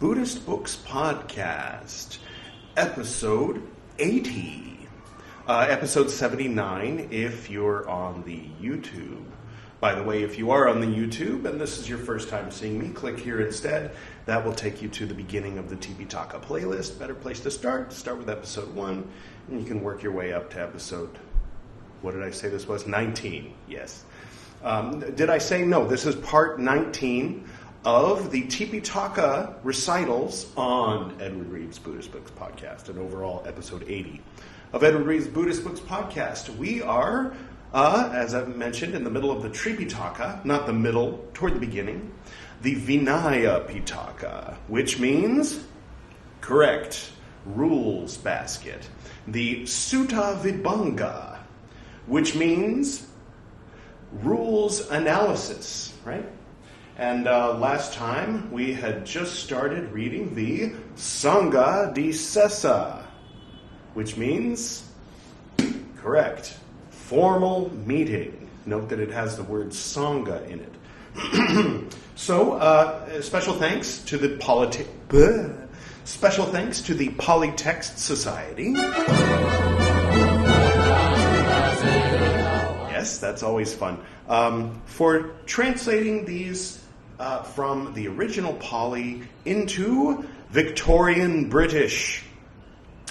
Buddhist Books Podcast, episode 80. Episode 79 if you're on the YouTube. By the way, if you are on the YouTube and this is your first time seeing me, click here instead. That will take you to the beginning of the Tipiṭaka playlist. Better place to start. Start with episode 1, and you can work your way up to episode, what did I say this was? 19, yes. Did I say no? This is part 19 of the Tipiṭaka recitals on Edward Reed's Buddhist Books Podcast, and overall episode 80 of Edward Reed's Buddhist Books Podcast. We are, as I've mentioned, in the middle of the Tipiṭaka, not the middle, toward the beginning, the Vinaya Piṭaka, which means, correct, rules basket. The Suttavibhaṅga, which means rules analysis, right? And last time we had just started reading the Saṅghàdisesa, which means, correct, formal meeting. Note that it has the word Saṅgha in it. So, special thanks to the Pali Text Society. Yes, that's always fun. For translating these from the original Pali into Victorian British.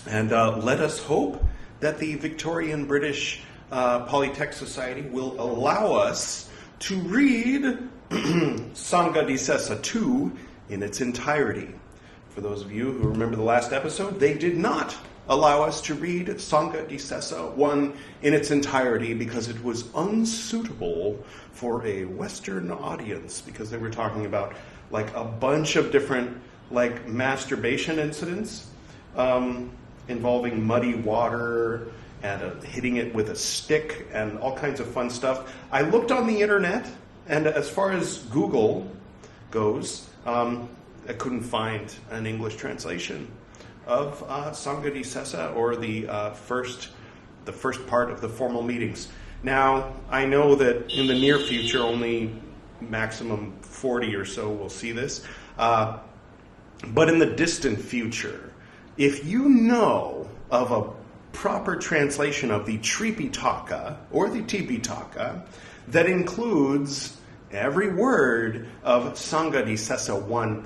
And let us hope that the Victorian British Pali Text Society will allow us to read Saṅghàdisesa 2 in its entirety. For those of you who remember the last episode, they did not allow us to read Saṅghàdisesa 1 in its entirety because it was unsuitable for a Western audience, because they were talking about like a bunch of different like masturbation incidents involving muddy water and hitting it with a stick and all kinds of fun stuff. I looked on the internet, and as far as Google goes, I couldn't find an English translation of Saṅghàdisesa or the first part of the formal meetings. Now, I know that in the near future, only maximum 40 or so will see this, but in the distant future, if you know of a proper translation of the Tipiṭaka or the Tipiṭaka that includes every word of Saṅghàdisesa 1,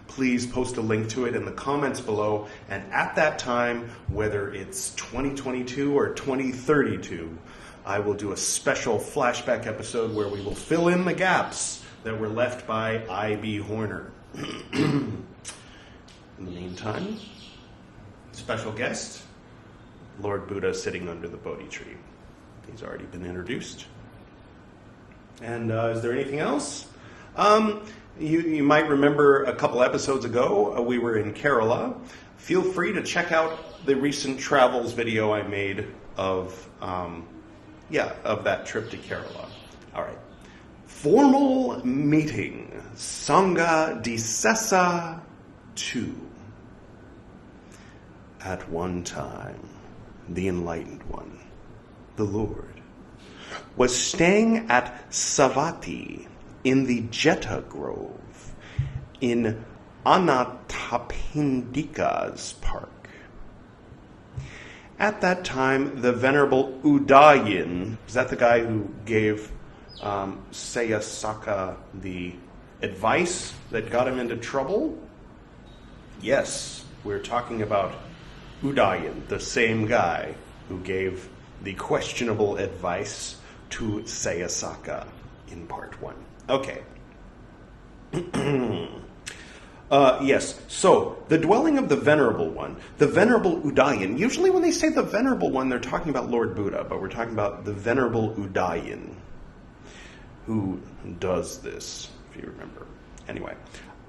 please post a link to it in the comments below. And at that time, whether it's 2022 or 2032, I will do a special flashback episode where we will fill in the gaps that were left by I.B. Horner. In the meantime, special guest, Lord Buddha sitting under the Bodhi tree. He's already been introduced. And is there anything else? You might remember a couple episodes ago, we were in Kerala. Feel free to check out the recent travels video I made of that trip to Kerala. All right. Formal meeting, Saṅghàdisesa 2. At one time, the enlightened one, the Lord, was staying at Savatthi in the Jeta Grove in Anathapindika's park. At that time, the Venerable Udayan, is that the guy who gave Sayasaka the advice that got him into trouble? Yes, we're talking about Udayan, the same guy who gave the questionable advice to Sayasaka in part 1. Okay. Yes, so the dwelling of the Venerable One, the Venerable Udayan. Usually when they say the Venerable One, they're talking about Lord Buddha, but we're talking about the Venerable Udayan, who does this, if you remember. Anyway,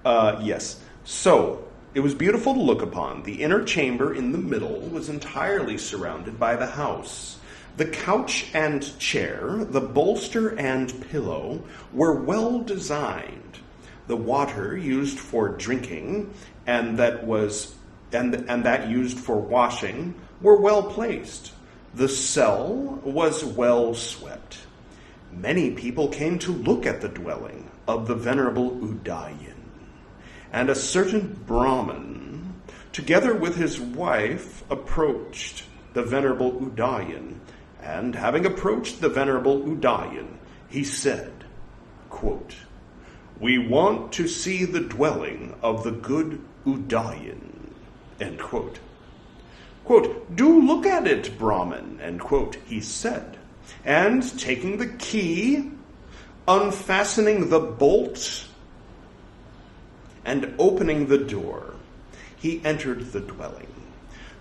yes, so it was beautiful to look upon. The inner chamber in the middle was entirely surrounded by the house. The couch and chair, the bolster and pillow were well designed. The water used for drinking and that used for washing were well placed. The cell was well swept. Many people came to look at the dwelling of the Venerable Udayan, And a certain Brahmin, together with his wife, approached the Venerable Udayan. And having approached the Venerable Udayan, he said, quote, "We want to see the dwelling of the good Udayan," end quote. Quote, "Do look at it, Brahmin," end quote, he said. And taking the key, unfastening the bolt, and opening the door, he entered the dwelling.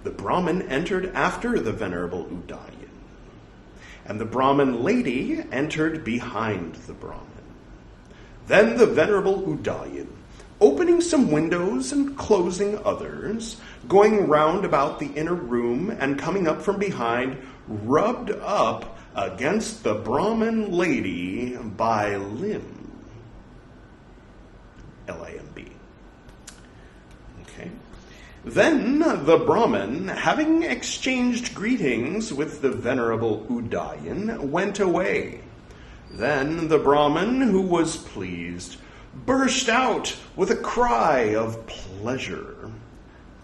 The Brahmin entered after the Venerable Udayan. And the Brahmin lady entered behind the Brahmin. Then the Venerable Udayan, opening some windows and closing others, going round about the inner room and coming up from behind, rubbed up against the Brahmin lady by limb. L-I-M-B. Okay. Then the Brahmin, having exchanged greetings with the Venerable Udayan, went away. Then the Brahmin, who was pleased, burst out with a cry of pleasure.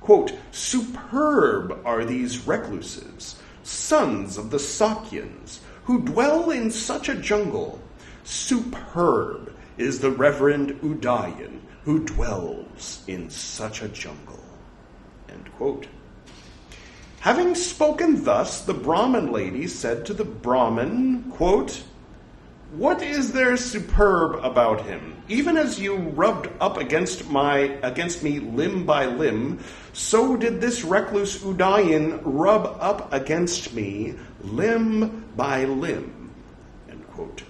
Quote, "Superb are these recluses, sons of the Sakyans, who dwell in such a jungle. Superb is the Reverend Udayan, who dwells in such a jungle." End quote. Having spoken thus, the Brahmin lady said to the Brahmin, quote, "What is there superb about him? Even as you rubbed up against me limb by limb, so did this recluse Udayan rub up against me limb by limb." End quote.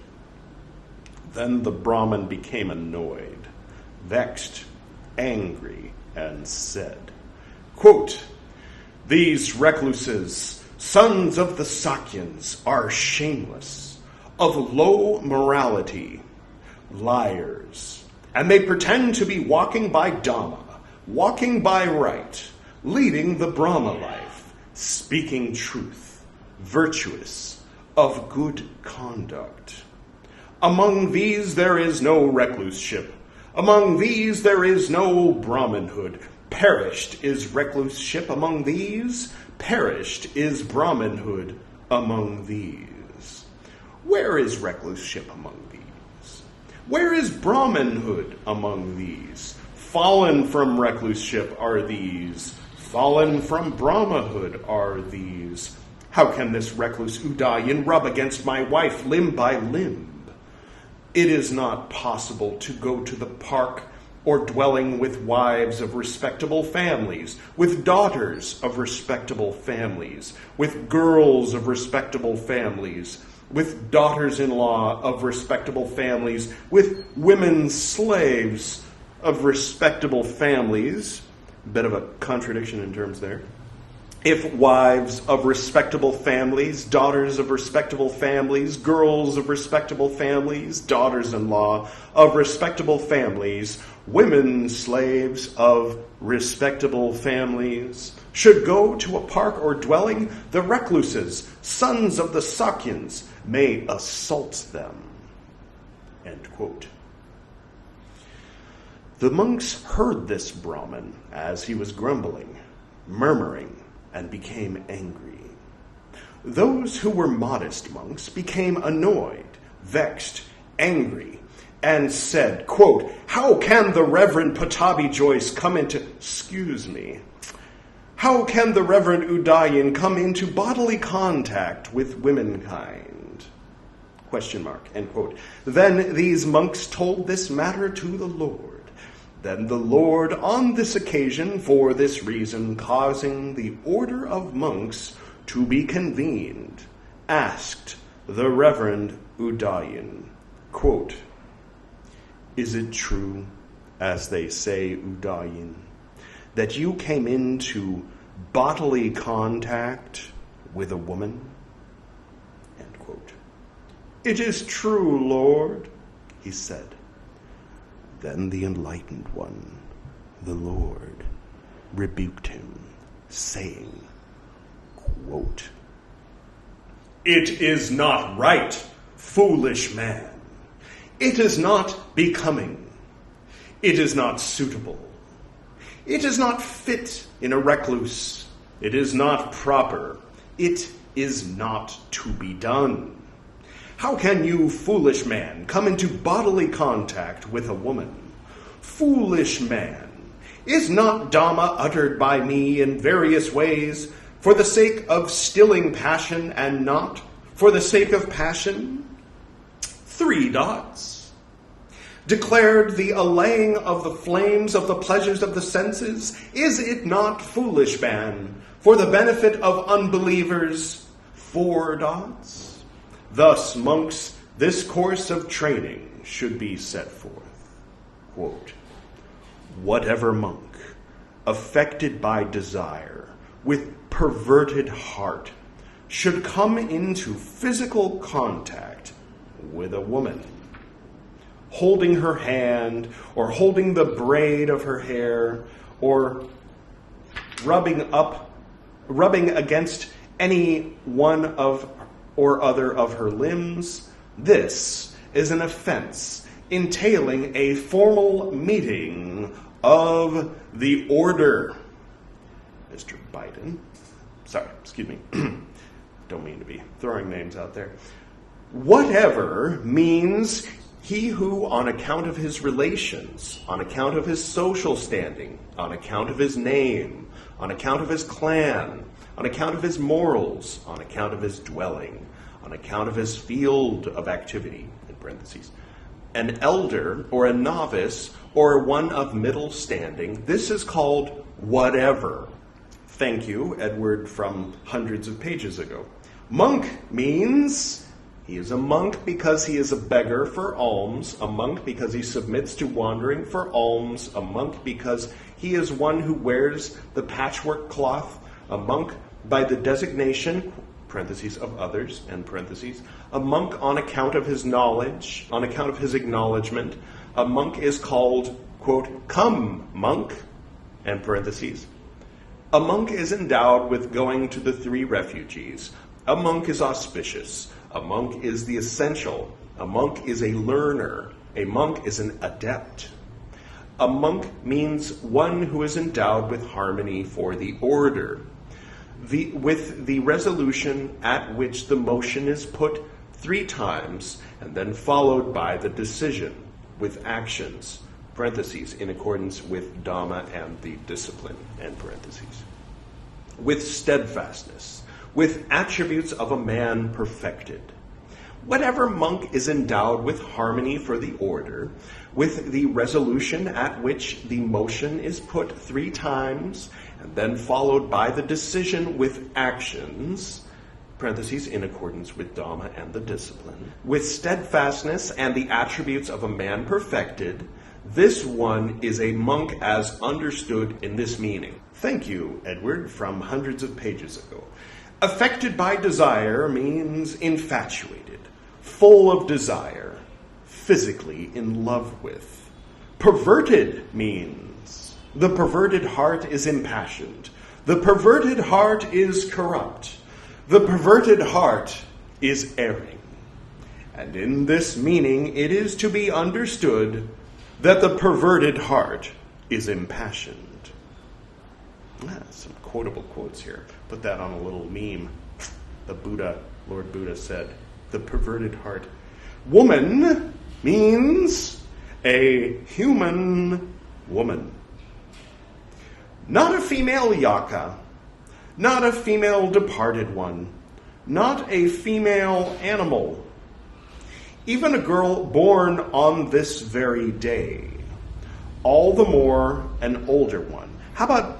Then the Brahmin became annoyed, vexed, angry, and said, quote, "These recluses, sons of the Sakyans, are shameless, of low morality, liars, and they pretend to be walking by Dhamma, walking by right, leading the Brahma life, speaking truth, virtuous, of good conduct. Among these there is no recluseship. Among these there is no Brahmanhood. Perished is recluseship among these. Perished is Brahmanhood among these. Where is recluseship among these? Where is Brahmanhood among these? Fallen from recluseship are these. Fallen from Brahmahood are these. How can this recluse Udayan rub against my wife limb by limb? It is not possible to go to the park or dwelling with wives of respectable families, with daughters of respectable families, with girls of respectable families, with daughters-in-law of respectable families, with women slaves of respectable families. Bit of a contradiction in terms there. If wives of respectable families, daughters of respectable families, girls of respectable families, daughters-in-law of respectable families, women slaves of respectable families, should go to a park or dwelling, the recluses, sons of the Sakyans, may assault them. End quote. The monks heard this Brahmin as he was grumbling, murmuring, and became angry. Those who were modest monks became annoyed, vexed, angry, and said, quote, "How can the Reverend Patabi Joyce how can the Reverend Udayan come into bodily contact with womankind?" Question mark, end quote. Then these monks told this matter to the Lord. Then the Lord, on this occasion, for this reason, causing the order of monks to be convened, asked the Reverend Udayan, quote, "Is it true, as they say, Udayan, that you came into bodily contact with a woman?" End quote. "It is true, Lord," he said. Then the enlightened one, the Lord, rebuked him, saying, quote, "It is not right, foolish man. It is not becoming. It is not suitable. It is not fit in a recluse. It is not proper. It is not to be done. How can you, foolish man, come into bodily contact with a woman? Foolish man, is not Dhamma uttered by me in various ways for the sake of stilling passion and not for the sake of passion? 3 dots. Declared the allaying of the flames of the pleasures of the senses, is it not, foolish man, for the benefit of unbelievers? 4 dots. Thus, monks, this course of training should be set forth. Quote, whatever monk, affected by desire, with perverted heart, should come into physical contact with a woman, holding her hand, or holding the braid of her hair, or rubbing against any one of or other of her limbs, this is an offense entailing a formal meeting of the order. Mr. Biden, sorry, excuse me, don't mean to be throwing names out there. Whatever means he who, on account of his relations, on account of his social standing, on account of his name, on account of his clan, on account of his morals, on account of his dwelling, on account of his field of activity, in parentheses, an elder or a novice or one of middle standing, this is called whatever. Thank you, Edward, from hundreds of pages ago. Monk means he is a monk because he is a beggar for alms, a monk because he submits to wandering for alms, a monk because he is one who wears the patchwork cloth, a monk by the designation, parentheses, of others, end parentheses, a monk on account of his knowledge, on account of his acknowledgement. A monk is called, quote, come, monk, end parentheses. A monk is endowed with going to the 3 refuges. A monk is auspicious. A monk is the essential. A monk is a learner. A monk is an adept. A monk means one who is endowed with harmony for the order, with the resolution at which the motion is put 3 times and then followed by the decision, with actions, parentheses, in accordance with Dhamma and the discipline, end parentheses, with steadfastness, with attributes of a man perfected. Whatever monk is endowed with harmony for the order, with the resolution at which the motion is put 3 times, and then followed by the decision with actions, parentheses, in accordance with Dhamma and the discipline, with steadfastness and the attributes of a man perfected, this one is a monk as understood in this meaning. Thank you, Edward, from hundreds of pages ago. Affected by desire means infatuated, full of desire, physically in love with. Perverted means the perverted heart is impassioned. The perverted heart is corrupt. The perverted heart is erring. And in this meaning, it is to be understood that the perverted heart is impassioned. Some quotable quotes here. Put that on a little meme. The Buddha, Lord Buddha said, the perverted heart. Woman means a human woman. Not a female yaka, not a female departed one, not a female animal, even a girl born on this very day, all the more an older one. How about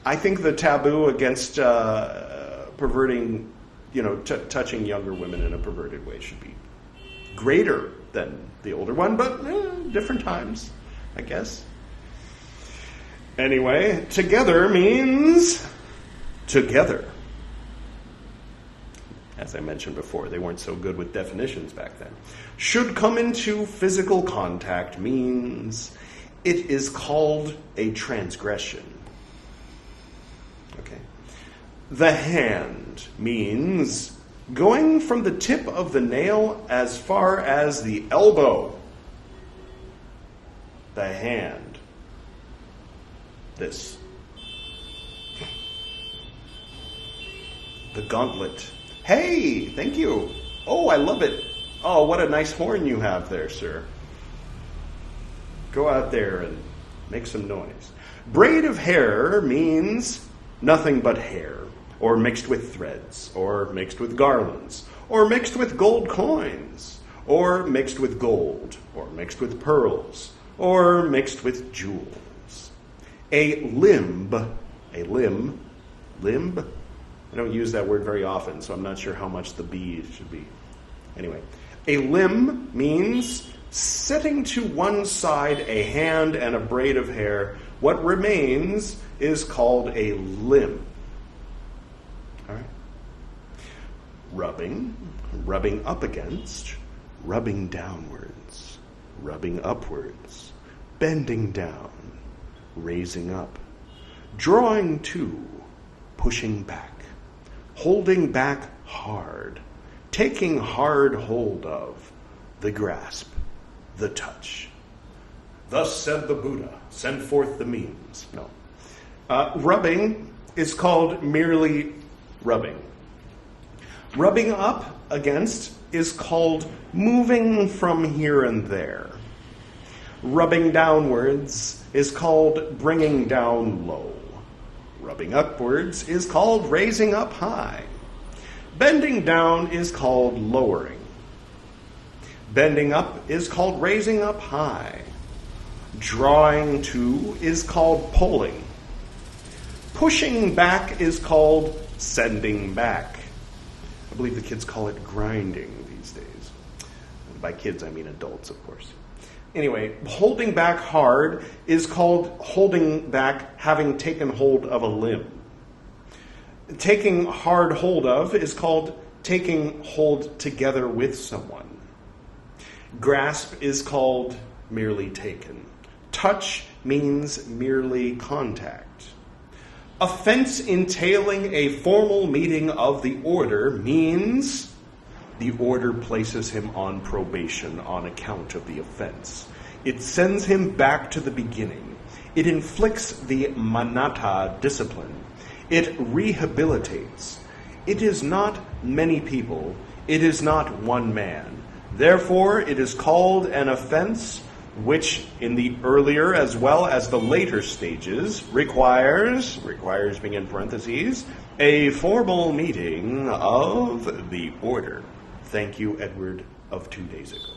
I think the taboo against perverting, touching younger women in a perverted way should be greater than the older one, but different times, I guess. Anyway, together means together. As I mentioned before, they weren't so good with definitions back then. Should come into physical contact means it is called a transgression. Okay. The hand means going from the tip of the nail as far as the elbow, the hand, this, the gauntlet. Hey, thank you. Oh, I love it. Oh, what a nice horn you have there, sir. Go out there and make some noise. Braid of hair means nothing but hair, or mixed with threads, or mixed with garlands, or mixed with gold coins, or mixed with gold, or mixed with pearls, or mixed with jewels. A limb, limb? I don't use that word very often, so I'm not sure how much the B should be. Anyway, a limb means setting to one side a hand and a braid of hair. What remains is called a limb. All right. Rubbing up against, rubbing downwards, rubbing upwards, bending down, raising up, drawing to, pushing back, holding back hard, taking hard hold of, the grasp, the touch. Thus said the Buddha, send forth the means. No. Rubbing is called merely rubbing. Rubbing up against is called moving from here and there. Rubbing downwards is called bringing down low. Rubbing upwards is called raising up high. Bending down is called lowering. Bending up is called raising up high. Drawing to is called pulling. Pushing back is called sending back. I believe the kids call it grinding these days. By kids, I mean adults, of course. Anyway, holding back hard is called holding back, having taken hold of a limb. Taking hard hold of is called taking hold together with someone. Grasp is called merely taken. Touch means merely contact. Offense entailing a formal meeting of the order means the order places him on probation on account of the offense. It sends him back to the beginning. It inflicts the manatta discipline. It rehabilitates. It is not many people. It is not one man. Therefore, it is called an offense which in the earlier as well as the later stages requires being in parentheses, a formal meeting of the order. Thank you, Edward, of 2 days ago.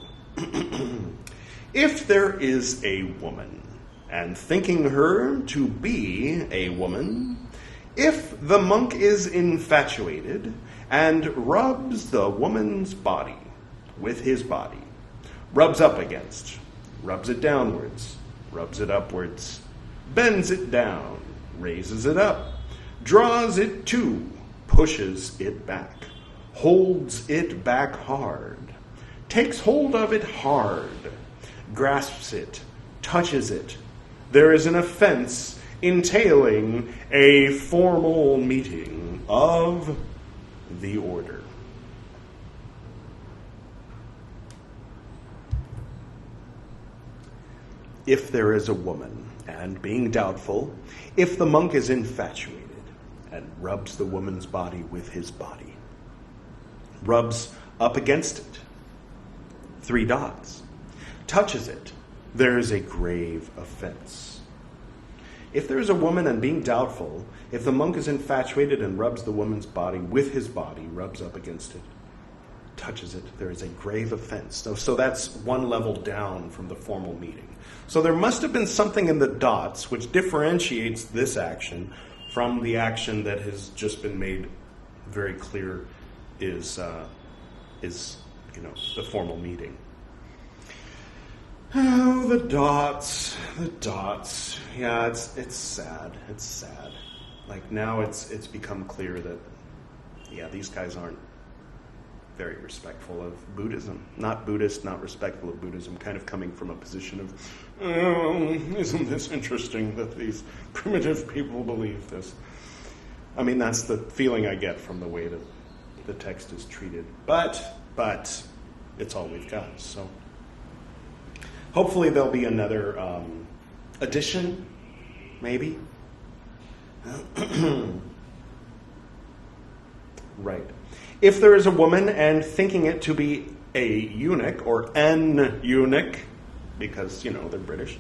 If there is a woman, and thinking her to be a woman, if the monk is infatuated and rubs the woman's body with his body, rubs up against, rubs it downwards, rubs it upwards, bends it down, raises it up, draws it to, pushes it back, holds it back hard, takes hold of it hard, grasps it, touches it, there is an offense entailing a formal meeting of the order. If there is a woman, and being doubtful, if the monk is infatuated, and rubs the woman's body with his body, rubs up against it, 3 dots, touches it, there is a grave offense. If there is a woman and being doubtful, if the monk is infatuated and rubs the woman's body with his body, rubs up against it, touches it, there is a grave offense. So that's one level down from the formal meeting. So there must have been something in the dots which differentiates this action from the action that has just been made very clear is the formal meeting. Oh, the dots. Yeah, it's sad. It's sad. Like now it's become clear that, yeah, these guys aren't very respectful of Buddhism. Not Buddhist, not respectful of Buddhism, kind of coming from a position of, isn't this interesting that these primitive people believe this? I mean, that's the feeling I get from the way that the text is treated. But it's all we've got. So hopefully there'll be another edition, maybe. Right. If there is a woman and thinking it to be a eunuch or an eunuch, because, they're British,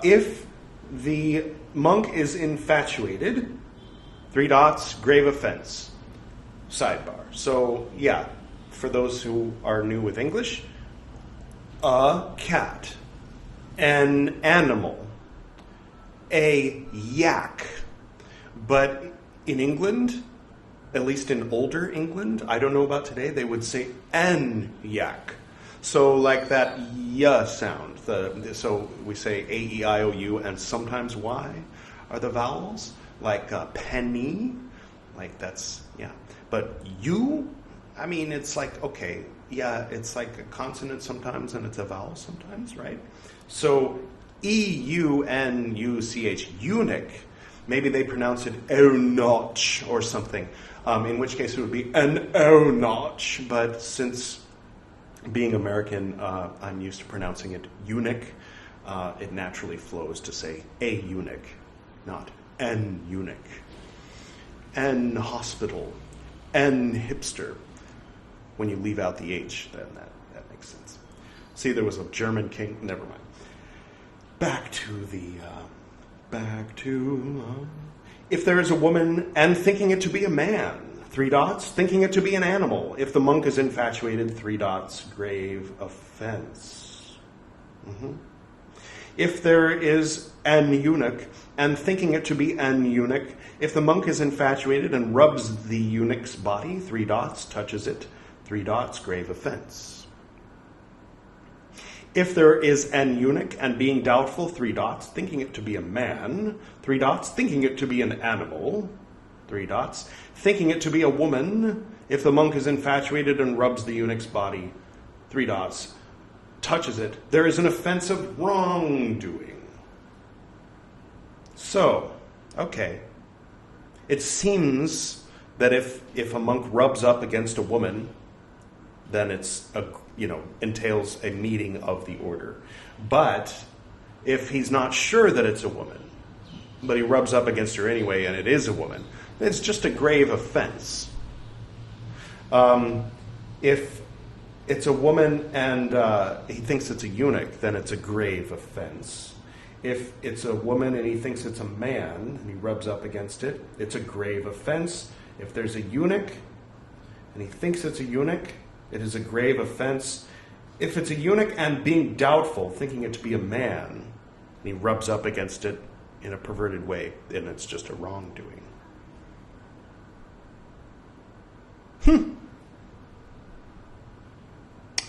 if the monk is infatuated, 3 dots, grave offense, sidebar. So, yeah, for those who are new with English, a cat, an animal, a yak. But in England, at least in older England, I don't know about today, they would say an yak. So like that y sound. So we say A, E, I, O, U, and sometimes Y are the vowels. Like penny, like that's, yeah. But U, I mean, it's like, okay, yeah, it's like a consonant sometimes and it's a vowel sometimes, right? So E-U-N-U-C-H, eunuch, maybe they pronounce it o-notch or something, in which case it would be an o-notch, but since being American, I'm used to pronouncing it eunuch, it naturally flows to say a eunuch, not an eunuch. An hospital, an hipster. When you leave out the H, then that makes sense. See, there was a German king, never mind. Back to if there is a woman and thinking it to be a man, 3 dots, thinking it to be an animal. If the monk is infatuated, 3 dots, grave offense. If there is an eunuch and thinking it to be an eunuch, if the monk is infatuated and rubs the eunuch's body, 3 dots, touches it, 3 dots, grave offense. If there is an eunuch and being doubtful, 3 dots, thinking it to be a man, 3 dots, thinking it to be an animal, 3 dots, thinking it to be a woman, if the monk is infatuated and rubs the eunuch's body, 3 dots, touches it, there is an offense of wrongdoing. So, okay, it seems that if a monk rubs up against a woman, then it's entails a meeting of the order. But if he's not sure that it's a woman, but he rubs up against her anyway and it is a woman, it's just a grave offense. If it's a woman and he thinks it's a eunuch, then it's a grave offense. If it's a woman and he thinks it's a man and he rubs up against it, it's a grave offense. If there's a eunuch and he thinks it's a eunuch, it is a grave offense. If it's a eunuch and being doubtful, thinking it to be a man, and he rubs up against it in a perverted way, then it's just a wrongdoing.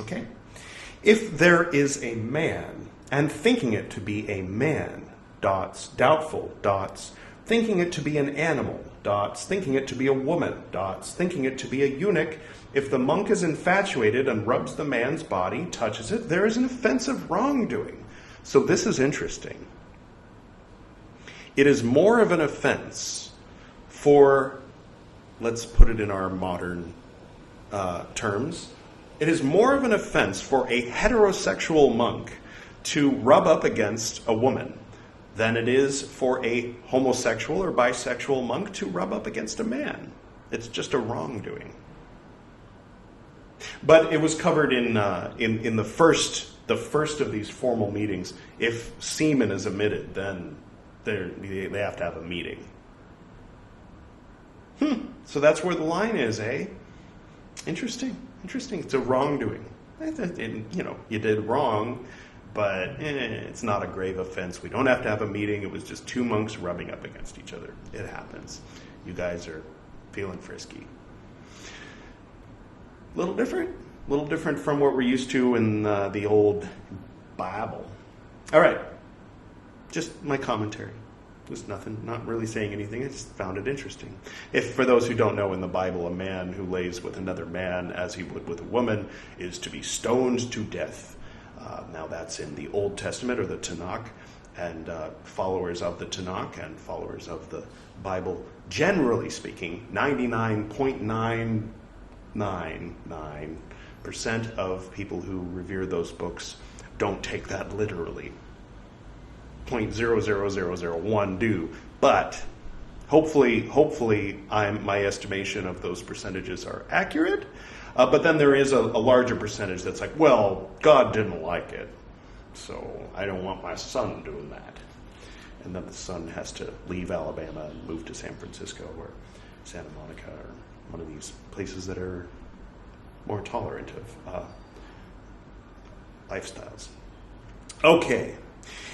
Okay. If there is a man and thinking it to be a man, dots, doubtful, dots, thinking it to be an animal, dots, thinking it to be a woman, dots, thinking it to be a eunuch, if the monk is infatuated and rubs the man's body, touches it, there is an offense of wrongdoing. So this is interesting. It is more of an offense for, let's put it in our modern terms, it is more of an offense for a heterosexual monk to rub up against a woman than it is for a homosexual or bisexual monk to rub up against a man. It's just a wrongdoing. But it was covered in the first of these formal meetings. If semen is omitted, then they have to have a meeting. So that's where the line is, eh? Interesting. It's a wrongdoing. You did wrong, but it's not a grave offense. We don't have to have a meeting. It was just 2 monks rubbing up against each other. It happens. You guys are feeling frisky. A little different from what we're used to in the old Bible. All right, just my commentary. There's nothing, not really saying anything. I just found it interesting. If, for those who don't know, in the Bible, a man who lays with another man as he would with a woman is to be stoned to death. Now that's in the Old Testament or the Tanakh, and followers of the Tanakh and followers of the Bible, generally speaking, 99.9 99% of people who revere those books don't take that literally. 0.00001 do, but hopefully, my estimation of those percentages are accurate. But then there is a larger percentage that's like, well, God didn't like it, so I don't want my son doing that. And then the son has to leave Alabama and move to San Francisco or Santa Monica or one of these places that are more tolerant of lifestyles. Okay.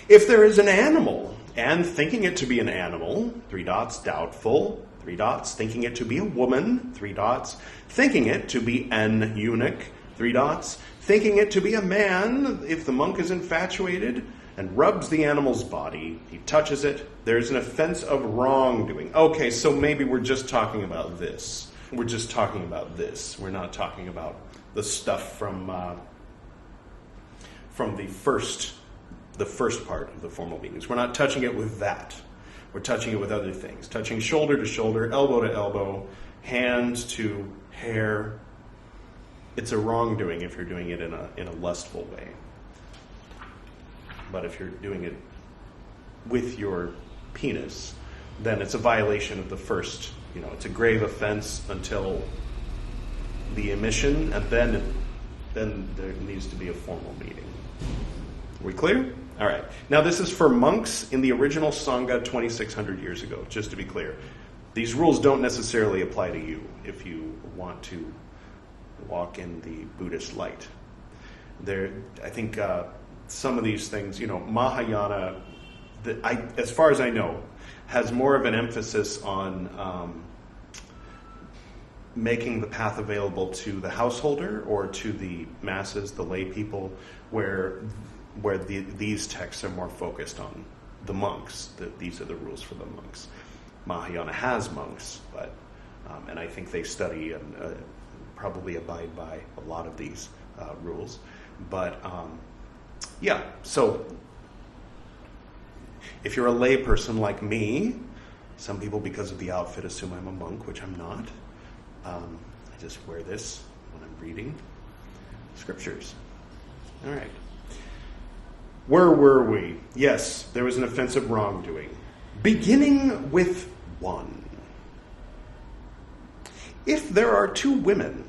If there is an animal, and thinking it to be an animal, 3 dots, doubtful, 3 dots, thinking it to be a woman, 3 dots, thinking it to be an eunuch, 3 dots, thinking it to be a man, if the monk is infatuated and rubs the animal's body, he touches it, there's an offense of wrongdoing. Okay, so maybe we're just talking about this. We're just talking about this. We're not talking about the stuff from the first part of the formal meetings. We're not touching it with that. We're touching it with other things. Touching shoulder to shoulder, elbow to elbow, hand to hair. It's a wrongdoing if you're doing it in a lustful way. But if you're doing it with your penis, then it's a violation of the first. It's a grave offense until the emission, and then there needs to be a formal meeting. Are we clear? All right. Now, this is for monks in the original Sangha 2,600 years ago, just to be clear. These rules don't necessarily apply to you if you want to walk in the Buddhist light. I think some of these things, Mahayana, as far as I know, has more of an emphasis on making the path available to the householder or to the masses, the lay people, where these texts are more focused on the monks. These are the rules for the monks. Mahayana has monks, but and I think they study and probably abide by a lot of these rules. But so if you're a lay person like me, some people, because of the outfit, assume I'm a monk, which I'm not. I just wear this when I'm reading scriptures. All right. Where were we? Yes, there was an offense of wrongdoing. Beginning with 1. If there are 2 women,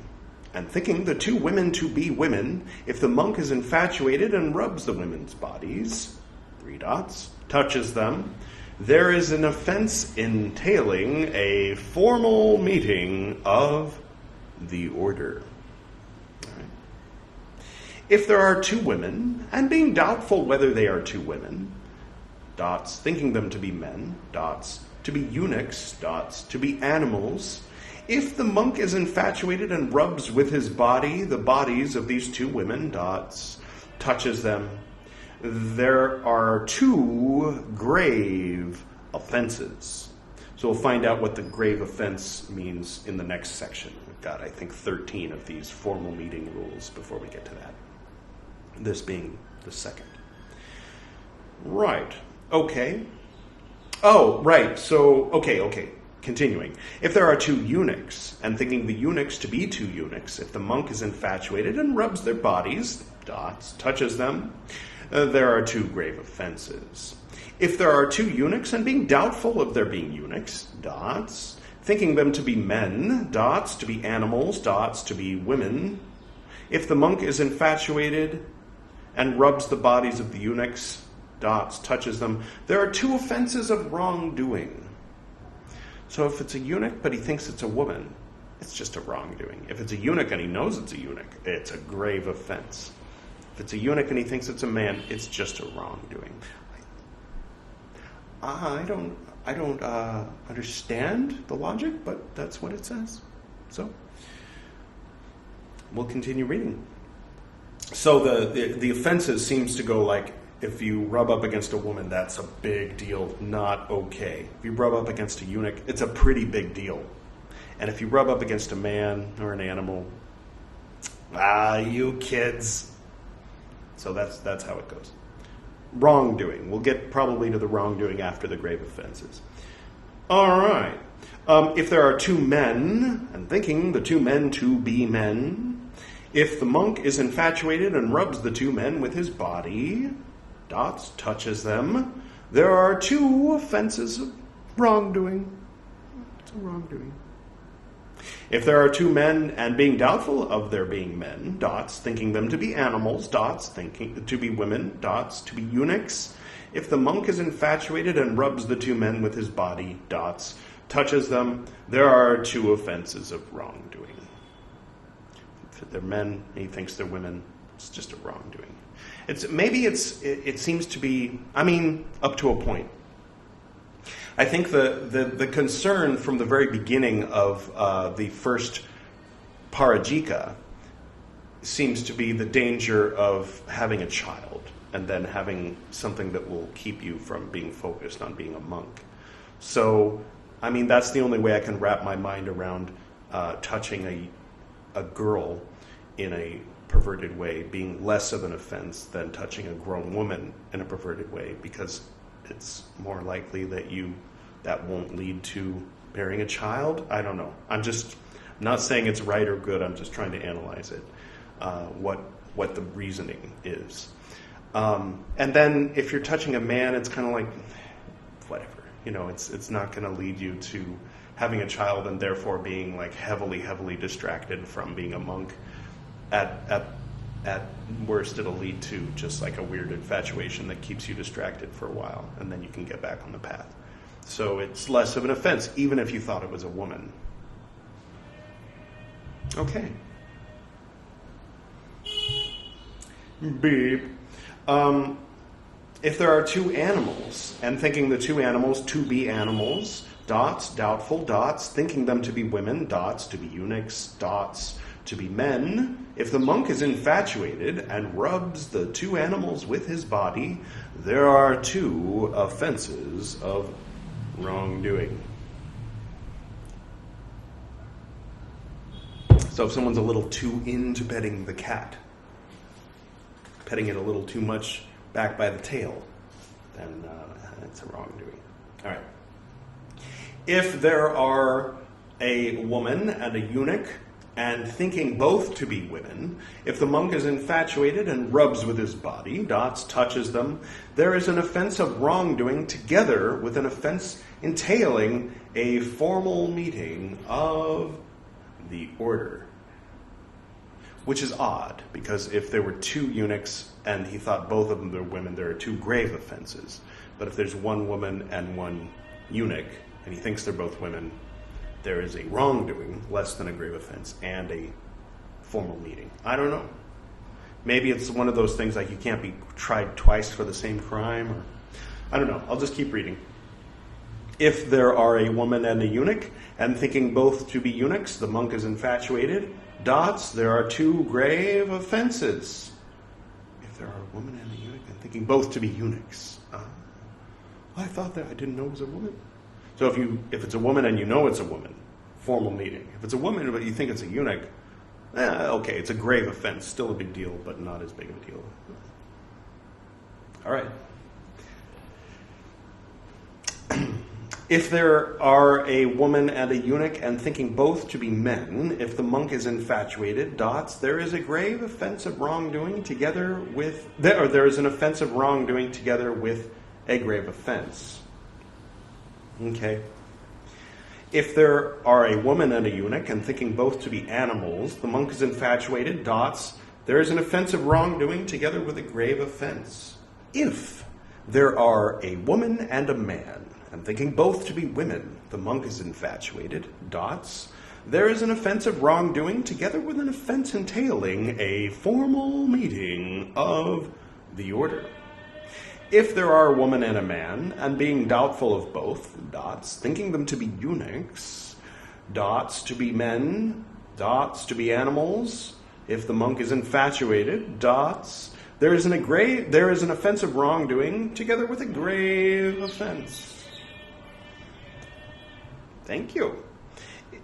and thinking the 2 women to be women, if the monk is infatuated and rubs the women's bodies, 3 dots, touches them, there is an offense entailing a formal meeting of the order. If there are 2 women, and being doubtful whether they are 2 women, dots, thinking them to be men, dots, to be eunuchs, dots, to be animals, if the monk is infatuated and rubs with his body the bodies of these 2 women, dots, touches them, there are 2 grave offenses. So we'll find out what the grave offense means in the next section. We've got, I think, 13 of these formal meeting rules before we get to that. This being the second. Right. Okay. Oh, right. So, okay. Continuing. If there are 2 eunuchs, and thinking the eunuchs to be 2 eunuchs, if the monk is infatuated and rubs their bodies, dots, touches them, there are 2 grave offenses. If there are 2 eunuchs, and being doubtful of their being eunuchs, dots, thinking them to be men, dots, to be animals, dots, to be women, if the monk is infatuated and rubs the bodies of the eunuchs, dots, touches them, there are 2 offenses of wrongdoing. So if it's a eunuch but he thinks it's a woman, it's just a wrongdoing. If it's a eunuch and he knows it's a eunuch, it's a grave offense. If it's a eunuch and he thinks it's a man, it's just a wrongdoing. I don't understand the logic, but that's what it says. So we'll continue reading. So the offenses seems to go like, if you rub up against a woman, that's a big deal, not okay. If you rub up against a eunuch, it's a pretty big deal. And if you rub up against a man or an animal, you kids. So that's how it goes. Wrongdoing. We'll get probably to the wrongdoing after the grave offenses. All right. If there are two men, and thinking the two men to be men, if the monk is infatuated and rubs the two men with his body, touches them, there are two offenses of wrongdoing. It's a wrongdoing. If there are two men, and being doubtful of their being men, thinking them to be animals, thinking to be women, to be eunuchs, if the monk is infatuated and rubs the two men with his body, touches them, there are two offenses of wrongdoing. If they're men, and he thinks they're women, it's just a wrongdoing. It seems to be, up to a point. I think the concern from the very beginning of the first parajika seems to be the danger of having a child and then having something that will keep you from being focused on being a monk. So, that's the only way I can wrap my mind around touching a girl in a perverted way being less of an offense than touching a grown woman in a perverted way, because it's more likely that won't lead to bearing a child. I don't know. I'm not saying it's right or good. I'm just trying to analyze it, what the reasoning is. And then if you're touching a man, it's kind of like, whatever. It's not going to lead you to having a child and therefore being like heavily, heavily distracted from being a monk. At worst, it'll lead to just like a weird infatuation that keeps you distracted for a while, and then you can get back on the path. So it's less of an offense, even if you thought it was a woman. Okay. Beep. If there are two animals, and thinking the two animals to be animals, doubtful, thinking them to be women, to be eunuchs, to be men, if the monk is infatuated and rubs the two animals with his body, there are two offenses of wrongdoing. So if someone's a little too into petting the cat, petting it a little too much back by the tail, then that's a wrongdoing. All right. If there are a woman and a eunuch, and thinking both to be women, if the monk is infatuated and rubs with his body, touches them, there is an offense of wrongdoing together with an offense entailing a formal meeting of the order. Which is odd, because if there were two eunuchs and he thought both of them were women, there are two grave offenses. But if there's one woman and one eunuch, and he thinks they're both women, there is a wrongdoing, less than a grave offense, and a formal meeting. I don't know. Maybe it's one of those things like you can't be tried twice for the same crime, or I don't know. I'll just keep reading. If there are a woman and a eunuch, and thinking both to be eunuchs, the monk is infatuated, there are two grave offenses. If there are a woman and a eunuch, and thinking both to be eunuchs. I thought that I didn't know it was a woman. So if it's a woman and you know it's a woman, formal meeting. If it's a woman but you think it's a eunuch, okay, it's a grave offense. Still a big deal, but not as big of a deal. All right. If there are a woman and a eunuch and thinking both to be men, if the monk is infatuated, there is a grave offense of wrongdoing together with, there is an offense of wrongdoing together with a grave offense. Okay. If there are a woman and a eunuch, and thinking both to be animals, the monk is infatuated, there is an offense of wrongdoing together with a grave offense. If there are a woman and a man, and thinking both to be women, the monk is infatuated, there is an offense of wrongdoing together with an offense entailing a formal meeting of the order. If there are a woman and a man, and being doubtful of both, thinking them to be eunuchs, to be men, to be animals, if the monk is infatuated, there is an offense of wrongdoing together with a grave offense. Thank you.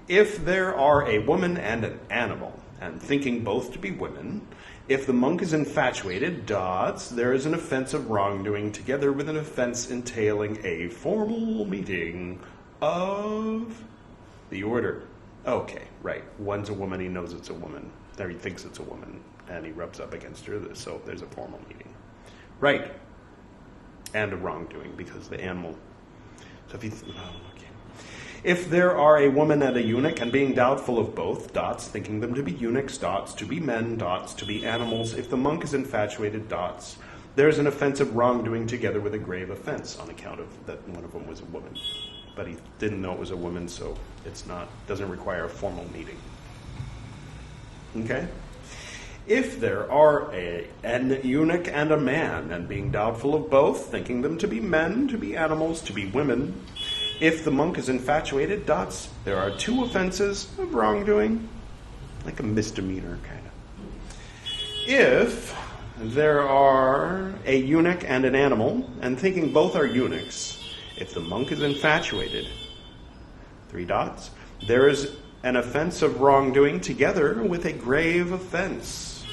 If there are a woman and an animal, and thinking both to be women, if the monk is infatuated, there is an offense of wrongdoing together with an offense entailing a formal meeting of the order. Okay, right. One's a woman, he knows it's a woman. Or he thinks it's a woman, and he rubs up against her, so there's a formal meeting. Right. And a wrongdoing, because the animal... So if you... okay. If there are a woman and a eunuch, and being doubtful of both, dots, thinking them to be eunuchs, dots, to be men, dots, to be animals, if the monk is infatuated, dots, there is an offense of wrongdoing together with a grave offense on account of that one of them was a woman. But he didn't know it was a woman, so doesn't require a formal meeting. Okay? If there are an eunuch and a man, and being doubtful of both, thinking them to be men, to be animals, to be women, if the monk is infatuated, dots, there are 2 offenses of wrongdoing, like a misdemeanor, kind of. If there are a eunuch and an animal, and thinking both are eunuchs, if the monk is infatuated, 3 dots, there is an offense of wrongdoing together with a grave offense.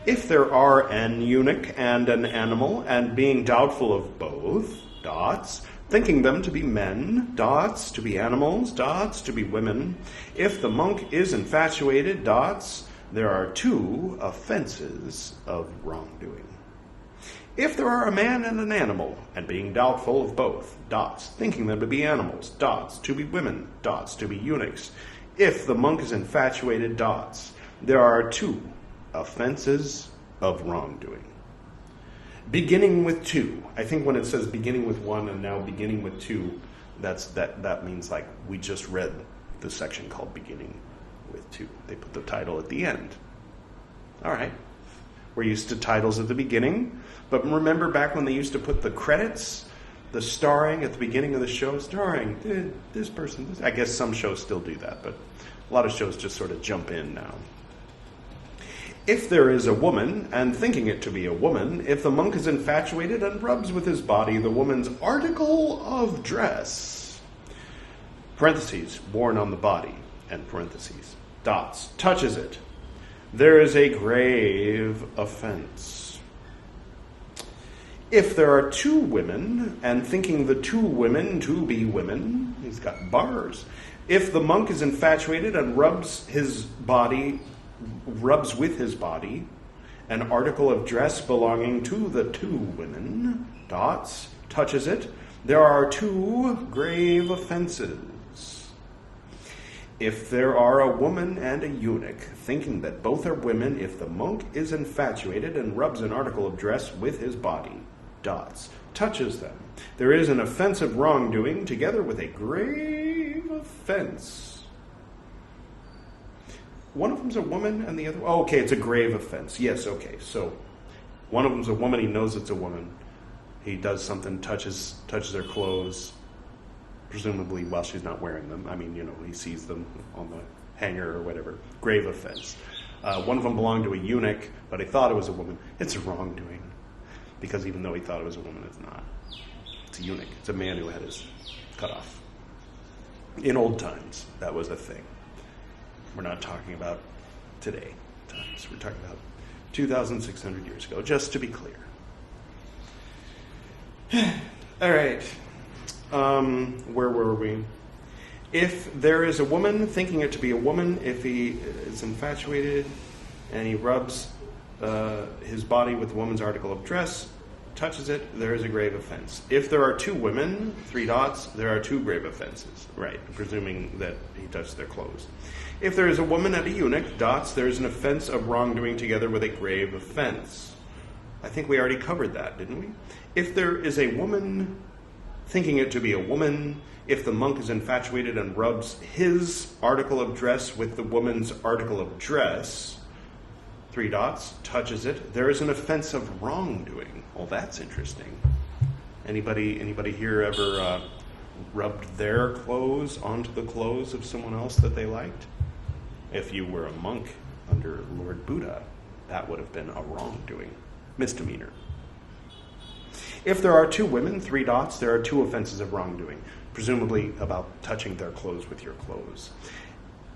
If there are an eunuch and an animal, and being doubtful of both, dots, thinking them to be men, dots, to be animals, dots, to be women, if the monk is infatuated, dots, there are 2 offenses of wrongdoing. If there are a man and an animal, and being doubtful of both, dots, thinking them to be animals, dots, to be women, dots, to be eunuchs, if the monk is infatuated, dots, there are 2 offenses of wrongdoing. Beginning with 2. I think when it says beginning with 1 and now beginning with 2, that means like we just read the section called beginning with 2. They put the title at the end. All right. We're used to titles at the beginning, but remember back when they used to put the credits, the starring at the beginning of the show, starring this person. I guess some shows still do that, but a lot of shows just sort of jump in now. If there is a woman, and thinking it to be a woman, if the monk is infatuated and rubs with his body the woman's article of dress, parentheses, worn on the body, and parentheses, dots, touches it, there is a grave offense. If there are 2 women, and thinking the 2 women to be women, he's got bars. If the monk is infatuated and rubs with his body an article of dress belonging to the 2 women, dots, touches it, there are 2 grave offenses. If there are a woman and a eunuch, thinking that both are women, if the monk is infatuated and rubs an article of dress with his body, dots, touches them, there is an offense of wrongdoing together with a grave offense. One of them's a woman and the other... Oh, okay, it's a grave offense. Yes, okay. So one of them's a woman, he knows it's a woman. He does something, touches her clothes, presumably while she's not wearing them. I mean, he sees them on the hanger or whatever. Grave offense. One of them belonged to a eunuch, but he thought it was a woman. It's a wrongdoing, because even though he thought it was a woman, it's not. It's a eunuch. It's a man who had his cut off. In old times, that was a thing. We're not talking about today times. We're talking about 2,600 years ago, just to be clear. All right. Where were we? If there is a woman, thinking it to be a woman, if he is infatuated and he rubs his body with the woman's article of dress, touches it, there is a grave offense. If there are 2 women, 3 dots, there are 2 grave offenses. Right, presuming that he touched their clothes. If there is a woman and a eunuch, dots, there is an offense of wrongdoing together with a grave offense. I think we already covered that, didn't we? If there is a woman, thinking it to be a woman, if the monk is infatuated and rubs his article of dress with the woman's article of dress, 3 dots, touches it, there is an offense of wrongdoing. Well, that's interesting. Anybody here ever rubbed their clothes onto the clothes of someone else that they liked? If you were a monk under Lord Buddha, that would have been a wrongdoing, misdemeanor. If there are 2 women, 3 dots, there are 2 offenses of wrongdoing, presumably about touching their clothes with your clothes.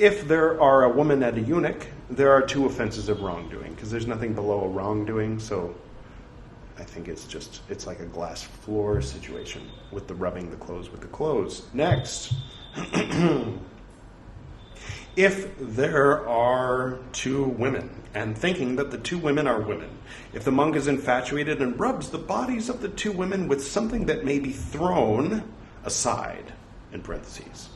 If there are a woman and a eunuch, there are 2 offenses of wrongdoing, because there's nothing below a wrongdoing, so I think it's like a glass floor situation with the rubbing the clothes with the clothes. Next. If there are two women, and thinking that the two women are women, if the monk is infatuated and rubs the bodies of the two women with something that may be thrown aside, in parentheses,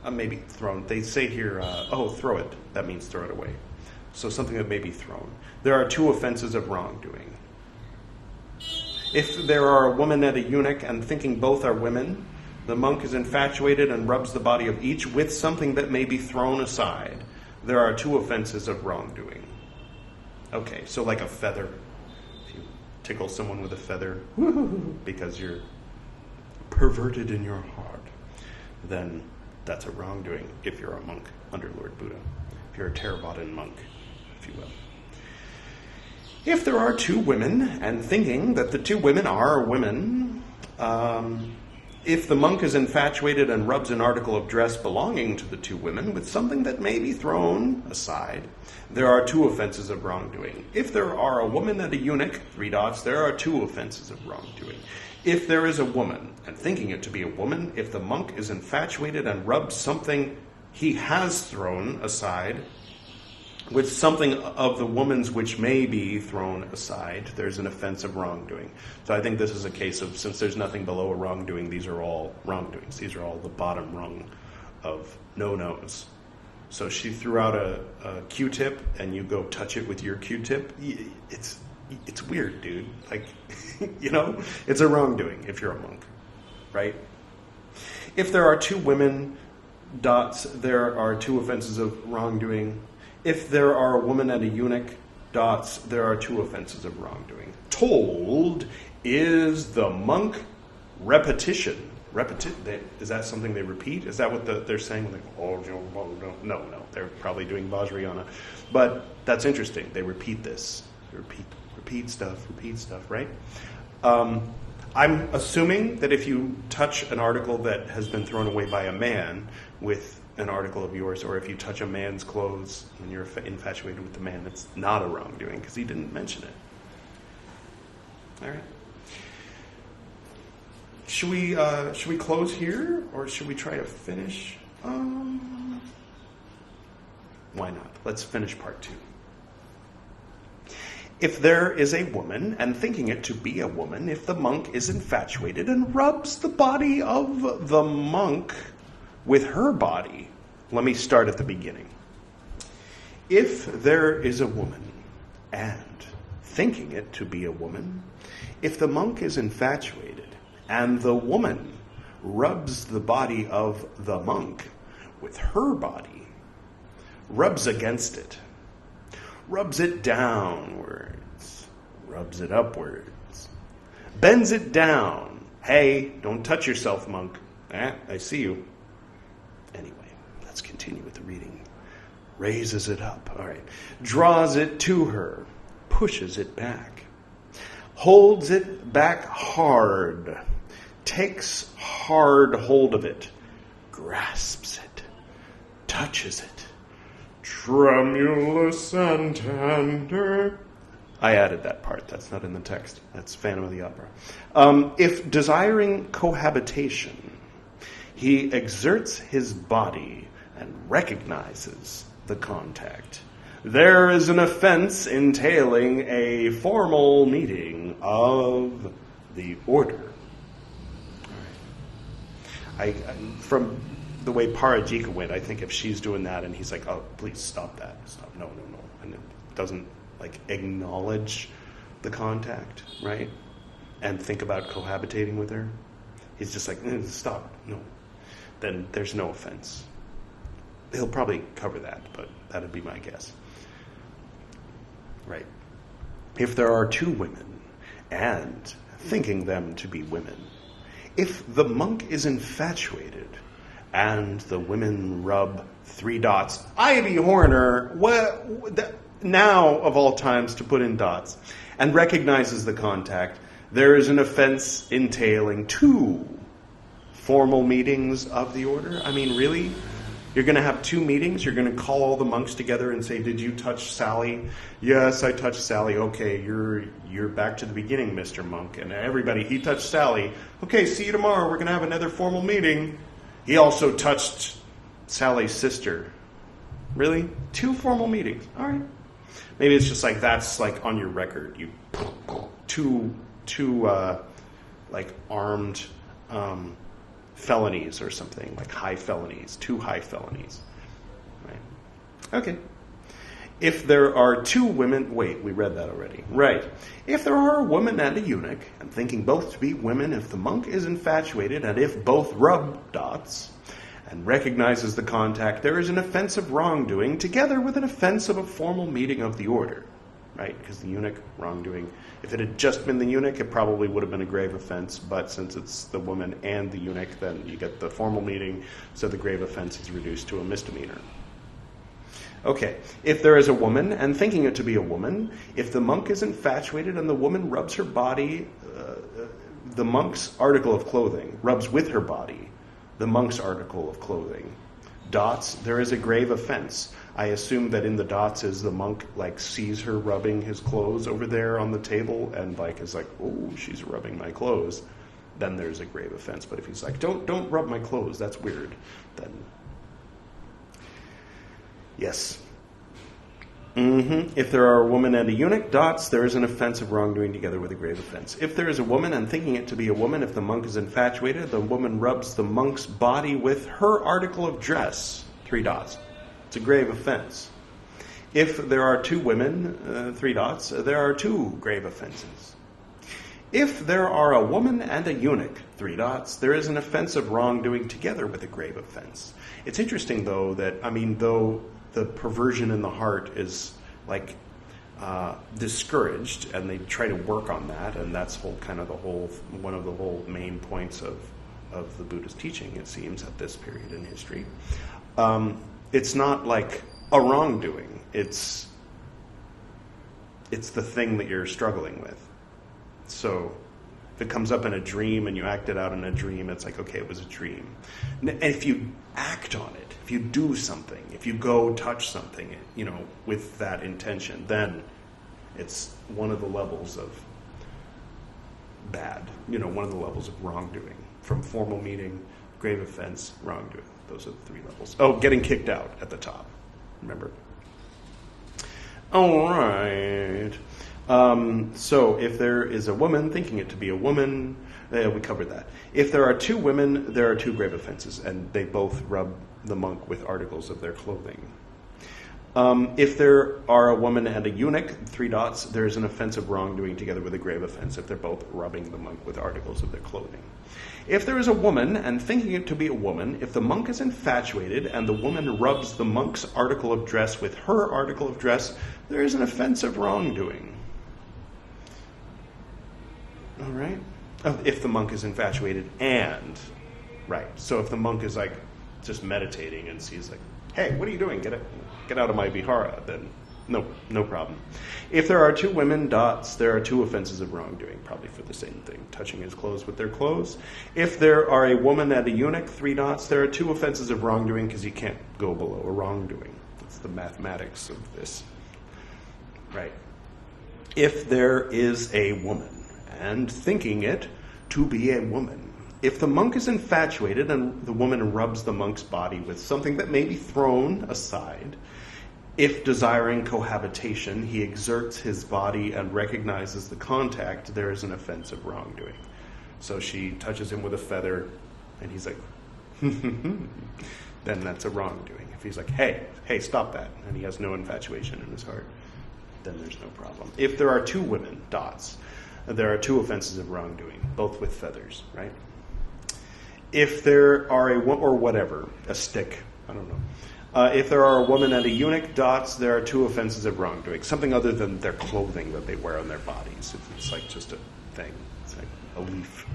maybe thrown, they say here, throw it, that means throw it away. So something that may be thrown. There are two offenses of wrongdoing. If there are a woman and a eunuch, and thinking both are women, the monk is infatuated and rubs the body of each with something that may be thrown aside. There are two offenses of wrongdoing. Okay, so like a feather. If you tickle someone with a feather because you're perverted in your heart, then that's a wrongdoing if you're a monk under Lord Buddha. If you're a Theravadan monk, if you will. If there are two women, and thinking that the two women are women, if the monk is infatuated and rubs an article of dress belonging to the two women with something that may be thrown aside, there are two offenses of wrongdoing. If there are a woman and a eunuch, there are two offenses of wrongdoing. If there is a woman, and thinking it to be a woman, if the monk is infatuated and rubs something he has thrown aside with something of the woman's which may be thrown aside, there's an offense of wrongdoing. So I think this is a case of, since there's nothing below a wrongdoing, these are all wrongdoings. These are all the bottom rung of no-nos. So she threw out a Q-tip, and you go touch it with your Q-tip. It's weird, dude. Like, it's a wrongdoing if you're a monk, right? If there are two women, there are two offenses of wrongdoing. If there are a woman and a eunuch, there are two offenses of wrongdoing. Told is the monk repetition. Is that something they repeat? Is that what they're saying? Like, no. They're probably doing Vajrayana. But that's interesting. They repeat this. They repeat stuff, right? I'm assuming that if you touch an article that has been thrown away by a man with an article of yours, or if you touch a man's clothes and you're infatuated with the man, it's not a wrongdoing because he didn't mention it. All right. Should we close here, or should we try to finish? Why not? Let's finish part 2. If there is a woman, and thinking it to be a woman, if the monk is infatuated and rubs the body of the monk with her body. Let me start at the beginning. If there is a woman, and thinking it to be a woman, if the monk is infatuated, and the woman rubs the body of the monk with her body, rubs against it, rubs it downwards, rubs it upwards, bends it down. Hey, don't touch yourself, monk. I see you. Anyway, let's continue with the reading. Raises it up. All right. Draws it to her. Pushes it back. Holds it back hard. Takes hard hold of it. Grasps it. Touches it. Tremulous and tender. I added that part. That's not in the text. That's Phantom of the Opera. If desiring cohabitation, he exerts his body and recognizes the contact, there is an offense entailing a formal meeting of the order. All right. From the way Parajika went, I think if she's doing that and he's like, oh, please stop that. Stop. No. And it doesn't acknowledge the contact, right? And think about cohabitating with her. He's just like, stop. No. Then there's no offense. He'll probably cover that, but that'd be my guess. Right. If there are two women, and thinking them to be women, if the monk is infatuated, and the women rub 3 dots, Ivy Horner, now of all times to put in dots, and recognizes the contact, there is an offense entailing 2 formal meetings of the order. I mean, really? You're going to have 2 meetings. You're going to call all the monks together and say, did you touch Sally? Yes, I touched Sally. Okay, you're back to the beginning, Mr. Monk. And everybody, he touched Sally. Okay, see you tomorrow. We're going to have another formal meeting. He also touched Sally's sister. Really? 2 formal meetings. All right. Maybe it's just like that's like on your record. You two like armed felonies or something, like high felonies, 2 high felonies. Right. Okay. If there are 2 women, wait, we read that already. Right. If there are a woman and a eunuch, and thinking both to be women, if the monk is infatuated, and if both rub dots, and recognizes the contact, there is an offense of wrongdoing, together with an offense of a formal meeting of the order. Right? Because the eunuch, wrongdoing. If it had just been the eunuch, it probably would have been a grave offense, but since it's the woman and the eunuch, then you get the formal meeting, so the grave offense is reduced to a misdemeanor. Okay, if there is a woman, and thinking it to be a woman, if the monk is infatuated and the woman rubs her body, the monk's article of clothing, rubs with her body, the monk's article of clothing, dots, there is a grave offense. I assume that in the dots is the monk like sees her rubbing his clothes over there on the table and like is like, oh, she's rubbing my clothes. Then there's a grave offense. But if he's like, don't rub my clothes, that's weird, then yes. If there are a woman and a eunuch, dots, there is an offense of wrongdoing together with a grave offense. If there is a woman, and thinking it to be a woman, if the monk is infatuated, the woman rubs the monk's body with her article of dress, 3 dots. It's a grave offense. If there are 2 women, 3 dots, there are 2 grave offenses. If there are a woman and a eunuch, 3 dots, there is an offense of wrongdoing together with a grave offense. It's interesting, though, that, though the perversion in the heart is like discouraged, and they try to work on that, and that's one of the whole main points of the Buddhist teaching, it seems, at this period in history. It's not like a wrongdoing. It's the thing that you're struggling with. So if it comes up in a dream and you act it out in a dream, it's like, okay, it was a dream. And if you act on it, if you do something, if you go touch something, with that intention, then it's one of the levels of bad, one of the levels of wrongdoing. From formal meeting, grave offense, wrongdoing. Those are the 3 levels. Oh, getting kicked out at the top. Remember? All right. So if there is a woman, thinking it to be a woman, we covered that. If there are 2 women, there are 2 grave offenses, and they both rub the monk with articles of their clothing. If there are a woman and a eunuch, 3 dots, there is an offense of wrongdoing together with a grave offense if they're both rubbing the monk with articles of their clothing. If there is a woman, and thinking it to be a woman, if the monk is infatuated and the woman rubs the monk's article of dress with her article of dress, there is an offense of wrongdoing. All right? If the monk is infatuated and, right. So if the monk is like just meditating and sees like, hey, what are you doing? Get out of my vihara, then no problem. If there are 2 women, dots, there are 2 offenses of wrongdoing, probably for the same thing, touching his clothes with their clothes. If there are a woman and a eunuch, 3 dots, there are 2 offenses of wrongdoing because you can't go below a wrongdoing. That's the mathematics of this. Right. If there is a woman, and thinking it to be a woman, if the monk is infatuated and the woman rubs the monk's body with something that may be thrown aside, if desiring cohabitation, he exerts his body and recognizes the contact, there is an offense of wrongdoing. So she touches him with a feather, and he's like, then that's a wrongdoing. If he's like, hey, stop that, and he has no infatuation in his heart, then there's no problem. If there are 2 women, dots, there are 2 offenses of wrongdoing, both with feathers, right? If there are a stick, I don't know. If there are a woman and a eunuch, dots, there are 2 offenses of wrongdoing. Something other than their clothing that they wear on their bodies. It's like just a thing. It's like a leaf.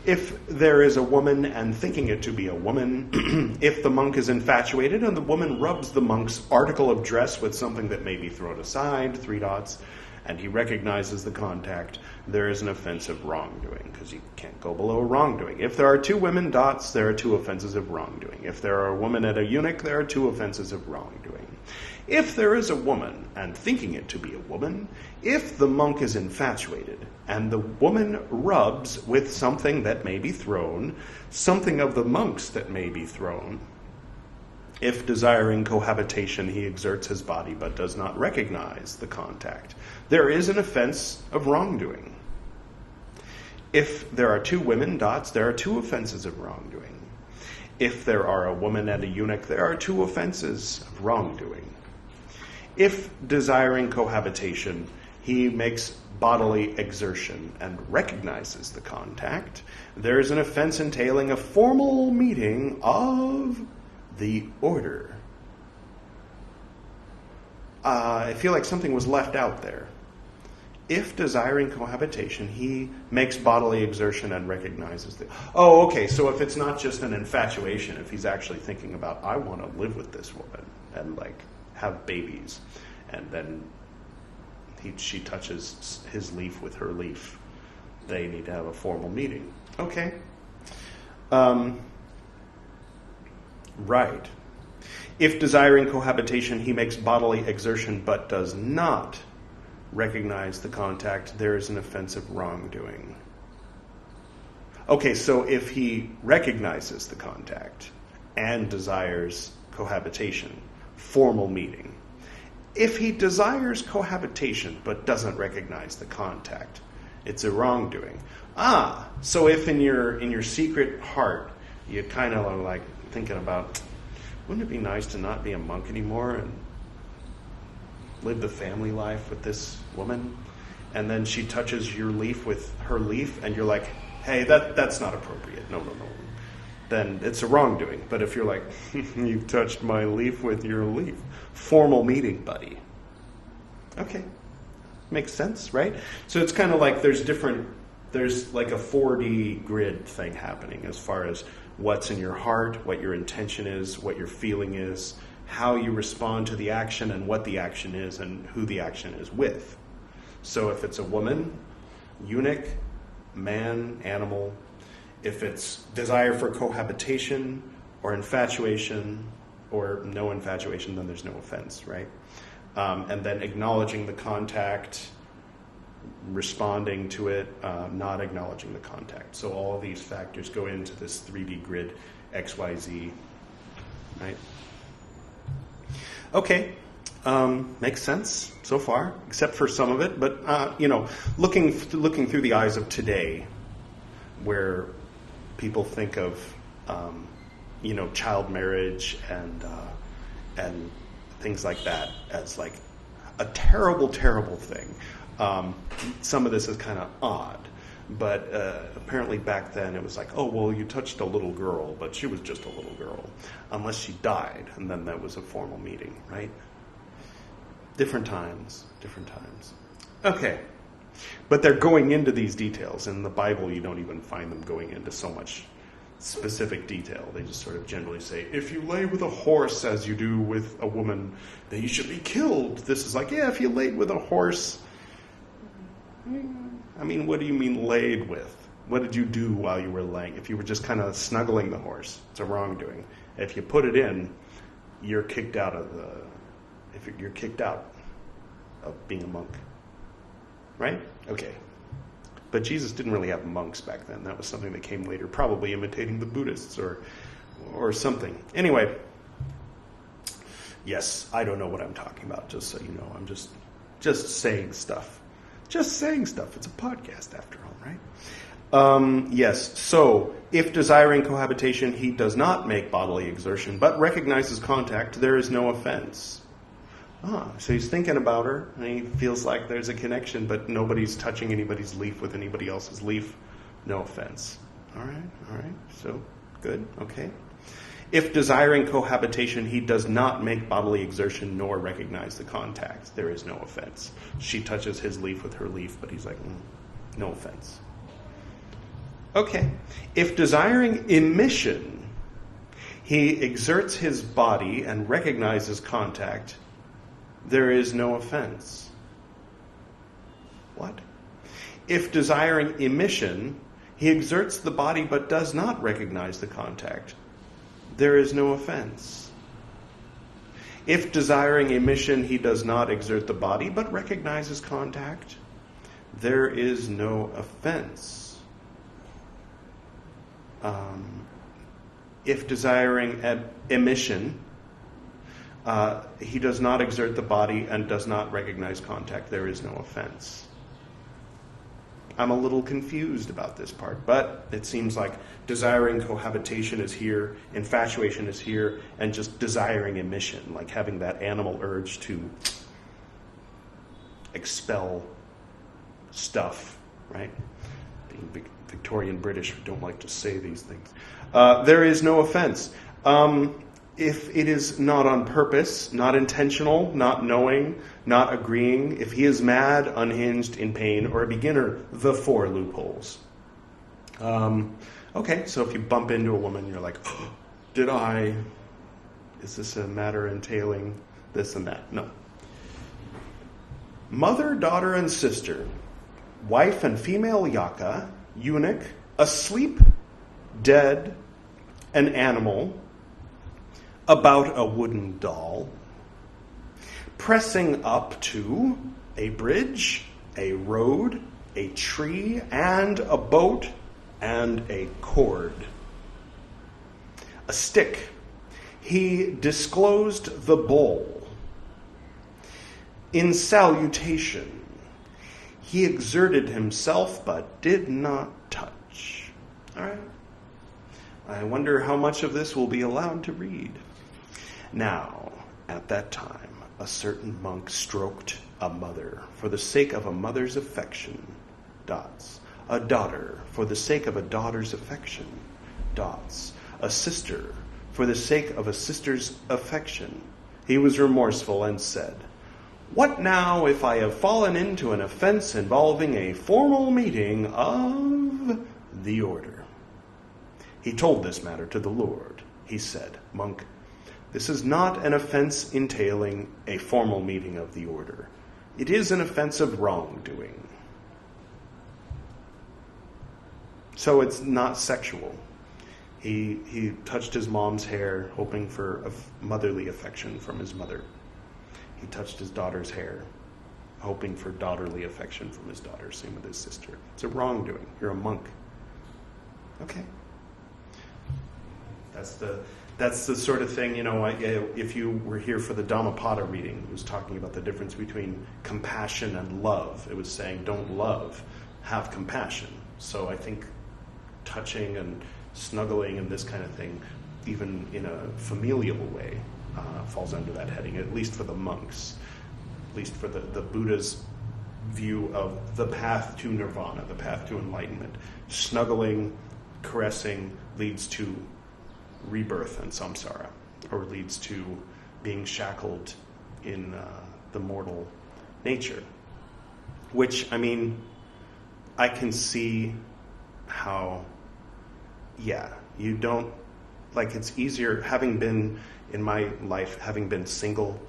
If there is a woman and thinking it to be a woman, if the monk is infatuated and the woman rubs the monk's article of dress with something that may be thrown aside, 3 dots, and he recognizes the contact, there is an offense of wrongdoing, because you can't go below wrongdoing. If there are two women dots, there are two offenses of wrongdoing. If there are a woman and a eunuch, there are two offenses of wrongdoing. If there is a woman, and thinking it to be a woman, if the monk is infatuated, and the woman rubs with something that may be thrown, something of the monk's that may be thrown, if desiring cohabitation he exerts his body but does not recognize the contact, there is an offense of wrongdoing. If there are two women dots, there are two offenses of wrongdoing. If there are a woman and a eunuch, there are two offenses of wrongdoing. If desiring cohabitation he makes bodily exertion and recognizes the contact, there is an offense entailing a formal meeting of the order. I feel like something was left out there. If desiring cohabitation, he makes bodily exertion and recognizes the... Oh, okay, so if it's not just an infatuation, if he's actually thinking about, I want to live with this woman and, like, have babies, and then she touches his leaf with her leaf, they need to have a formal meeting. Okay. Right. If desiring cohabitation, he makes bodily exertion but does not recognize the contact, there is an offense of wrongdoing. Okay, so if he recognizes the contact and desires cohabitation, formal meeting. If he desires cohabitation but doesn't recognize the contact, it's a wrongdoing. So if in your secret heart you kind of are like thinking about, wouldn't it be nice to not be a monk anymore and live the family life with this woman? And then she touches your leaf with her leaf, and you're like, hey, that's not appropriate. No. Then it's a wrongdoing. But if you're like, you touched my leaf with your leaf, formal meeting, buddy. Okay. Makes sense, right? So it's kind of like there's like a 4D grid thing happening as far as what's in your heart, what your intention is, what your feeling is, how you respond to the action, and what the action is, and who the action is with. So if it's a woman, eunuch, man, animal, if it's desire for cohabitation or infatuation or no infatuation, then there's no offense, right? And then acknowledging the contact, responding to it, not acknowledging the contact. So all of these factors go into this 3D grid XYZ, right? Okay, makes sense so far, except for some of it. But looking through the eyes of today, where people think of child marriage and things like that as like a terrible, terrible thing. Some of this is kind of odd, but apparently back then it was like, oh, well, you touched a little girl, but she was just a little girl, unless she died, and then that was a formal meeting, right? Different times. Okay, but they're going into these details. In the Bible, you don't even find them going into so much specific detail. They just sort of generally say, if you lay with a horse as you do with a woman, then you should be killed. This is like, yeah, if you laid with a horse... I mean, what do you mean laid with? What did you do while you were laying? If you were just kind of snuggling the horse, it's a wrongdoing. If you put it in, you're kicked out of you're kicked out of being a monk. Right? Okay. But Jesus didn't really have monks back then. That was something that came later, probably imitating the Buddhists or something. Anyway, yes, I don't know what I'm talking about, just so you know. I'm just saying stuff. Just saying stuff. It's a podcast after all, right? Yes. So, if desiring cohabitation, he does not make bodily exertion, but recognizes contact, there is no offense. So he's thinking about her, and he feels like there's a connection, but nobody's touching anybody's leaf with anybody else's leaf. No offense. All right. So, good. Okay. If desiring cohabitation, he does not make bodily exertion nor recognize the contact, there is no offense. She touches his leaf with her leaf, but he's like, no offense. Okay. If desiring emission, he exerts his body and recognizes contact, there is no offense. What? If desiring emission, he exerts the body but does not recognize the contact, there is no offense. If desiring emission, he does not exert the body but recognizes contact, there is no offense. If desiring emission, he does not exert the body and does not recognize contact, there is no offense. I'm a little confused about this part, but it seems like desiring cohabitation is here, infatuation is here, and just desiring emission, like having that animal urge to expel stuff, right? Being Victorian British, we don't like to say these things. There is no offense. If it is not on purpose, not intentional, not knowing, not agreeing, if he is mad, unhinged, in pain, or a beginner, the 4 loopholes. Okay, so if you bump into a woman, you're like, oh, is this a matter entailing this and that? No. Mother, daughter, and sister, wife and female yaka, eunuch, asleep, dead, an animal, about a wooden doll, pressing up to a bridge, a road, a tree, and a boat, and a cord. A stick. He disclosed the bowl. In salutation, he exerted himself but did not touch. All right. I wonder how much of this will be allowed to read. Now, at that time, a certain monk stroked a mother for the sake of a mother's affection, dots. A daughter for the sake of a daughter's affection, dots. A sister for the sake of a sister's affection. He was remorseful and said, "What now if I have fallen into an offense involving a formal meeting of the order?" He told this matter to the Lord. He said, "Monk, this is not an offense entailing a formal meeting of the order. It is an offense of wrongdoing." So it's not sexual. He touched his mom's hair, hoping for a motherly affection from his mother. He touched his daughter's hair, hoping for daughterly affection from his daughter. Same with his sister. It's a wrongdoing. You're a monk. Okay. That's the sort of thing, if you were here for the Dhammapada reading, it was talking about the difference between compassion and love. It was saying, don't love, have compassion. So I think touching and snuggling and this kind of thing, even in a familial way, falls under that heading, at least for the monks, at least for the Buddha's view of the path to nirvana, the path to enlightenment. Snuggling, caressing leads to rebirth and samsara, or leads to being shackled in the mortal nature. Which, I can see how, you don't, it's easier, having been, in my life, having been single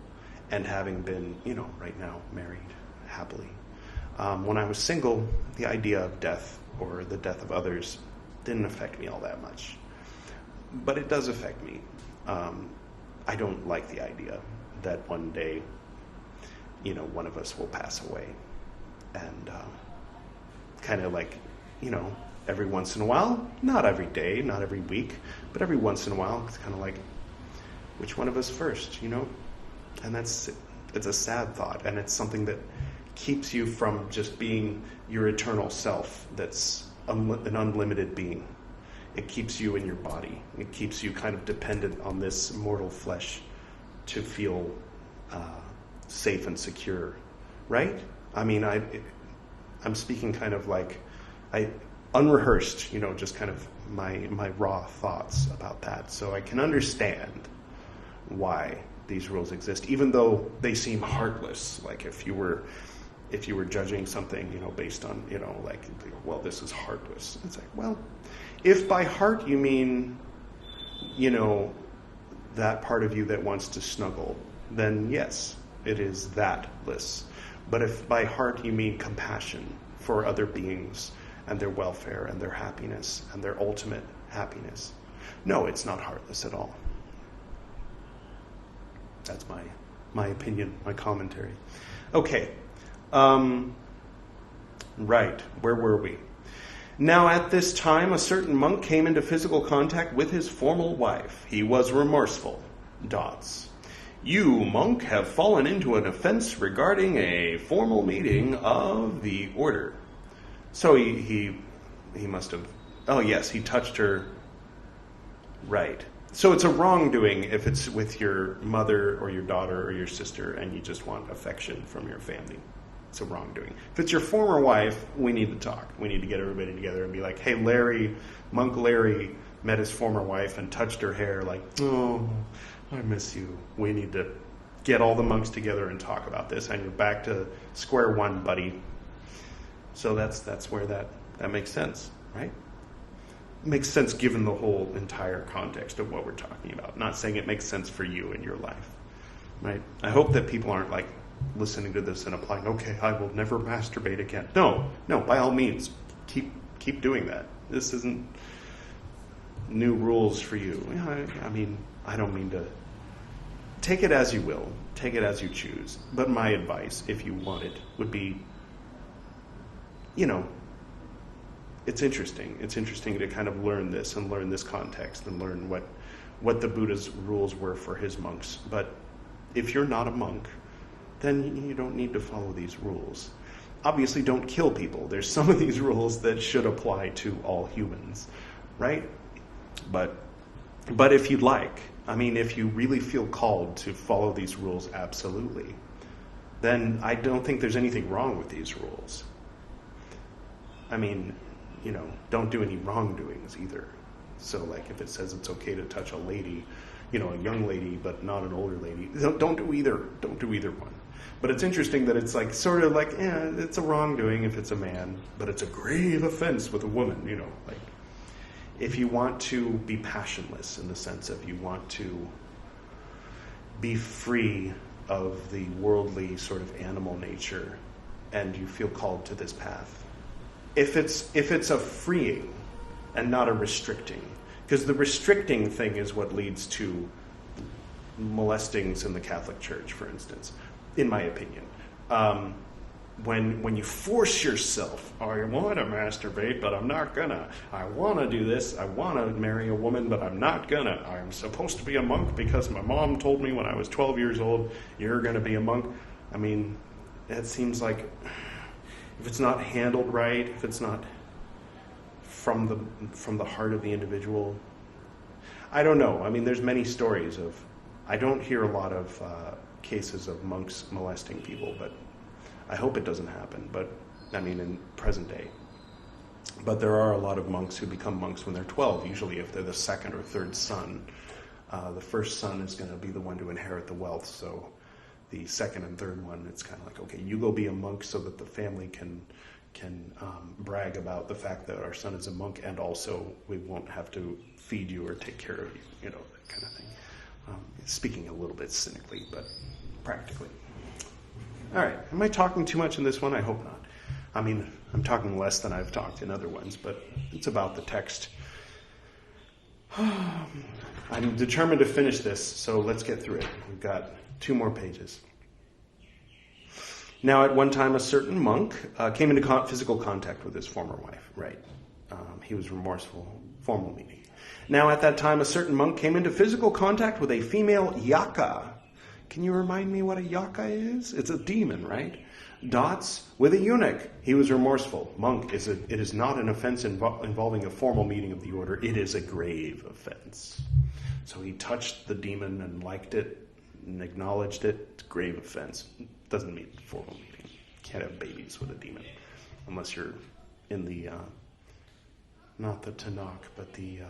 and having been, right now, married happily. When I was single, the idea of death or the death of others didn't affect me all that much. But it does affect me. I don't like the idea that one day, one of us will pass away. And kind of every once in a while, not every day, not every week, but every once in a while, it's kind of like, which one of us first, And it's a sad thought, and it's something that keeps you from just being your eternal self that's an unlimited being. It keeps you in your body. It keeps you kind of dependent on this mortal flesh to feel safe and secure, right? I'm speaking kind of unrehearsed, just kind of my raw thoughts about that. So I can understand why these rules exist, even though they seem heartless. Like if you were judging something, based on, well, this is heartless. It's like, well, if by heart you mean, that part of you that wants to snuggle, then yes, it is that bliss. But if by heart you mean compassion for other beings and their welfare and their happiness and their ultimate happiness, no, it's not heartless at all. That's my opinion, my commentary. Okay. Right, where were we? Now at this time, a certain monk came into physical contact with his former wife. He was remorseful. Dots. You, monk, have fallen into an offense regarding a formal meeting of the order. So he must have... Oh, yes, he touched her. Right. So it's a wrongdoing if it's with your mother or your daughter or your sister and you just want affection from your family. It's a wrongdoing. If it's your former wife, we need to talk. We need to get everybody together and be like, hey, Monk Larry met his former wife and touched her hair like, oh, I miss you. We need to get all the monks together and talk about this. And you're back to square one, buddy. So that's where that makes sense, right? It makes sense given the whole entire context of what we're talking about. Not saying it makes sense for you in your life, right? I hope that people aren't like listening to this and applying, okay, I will never masturbate again. No, by all means, keep doing that. This isn't new rules for you. I mean, I don't mean to... Take it as you will. Take it as you choose. But my advice, if you want it, would be, it's interesting. It's interesting to kind of learn this and learn this context and learn what the Buddha's rules were for his monks. But if you're not a monk, then you don't need to follow these rules. Obviously, don't kill people. There's some of these rules that should apply to all humans, right? But if you'd like, if you really feel called to follow these rules absolutely, then I don't think there's anything wrong with these rules. Don't do any wrongdoings either. So, like, if it says it's okay to touch a lady, a young lady, but not an older lady, don't do either. Don't do either one. But it's interesting that it's like, sort of like, it's a wrongdoing if it's a man, but it's a grave offense with a woman, like, if you want to be passionless in the sense of you want to be free of the worldly sort of animal nature and you feel called to this path, if it's a freeing and not a restricting, because the restricting thing is what leads to molestings in the Catholic Church, for instance, in my opinion. When you force yourself, I want to masturbate, but I'm not gonna. I want to do this. I want to marry a woman, but I'm not gonna. I'm supposed to be a monk because my mom told me when I was 12 years old, you're going to be a monk. It seems like if it's not handled right, if it's not from the heart of the individual, I don't know. There's many stories of. I don't hear a lot of cases of monks molesting people, but I hope it doesn't happen, but in present day. But there are a lot of monks who become monks when they're 12, usually if they're the second or third son. The first son is going to be the one to inherit the wealth, so the second and third one, it's kind of like, okay, you go be a monk so that the family can brag about the fact that our son is a monk, and also we won't have to feed you or take care of you, that kind of thing. Speaking a little bit cynically, but practically. All right, am I talking too much in this one? I hope not. I'm talking less than I've talked in other ones, but it's about the text. I'm determined to finish this, so let's get through it. We've got 2 more pages. Now, at one time, a certain monk came into physical contact with his former wife. Right. He was remorseful. Formal meaning. Now, at that time, a certain monk came into physical contact with a female yaka. Can you remind me what a yaka is? It's a demon, right? Dots with a eunuch. He was remorseful. Monk, it is not an offense involving a formal meeting of the order. It is a grave offense. So he touched the demon and liked it and acknowledged it. It's a grave offense. Doesn't mean formal meeting. Can't have babies with a demon unless you're in the not the Tanakh, but the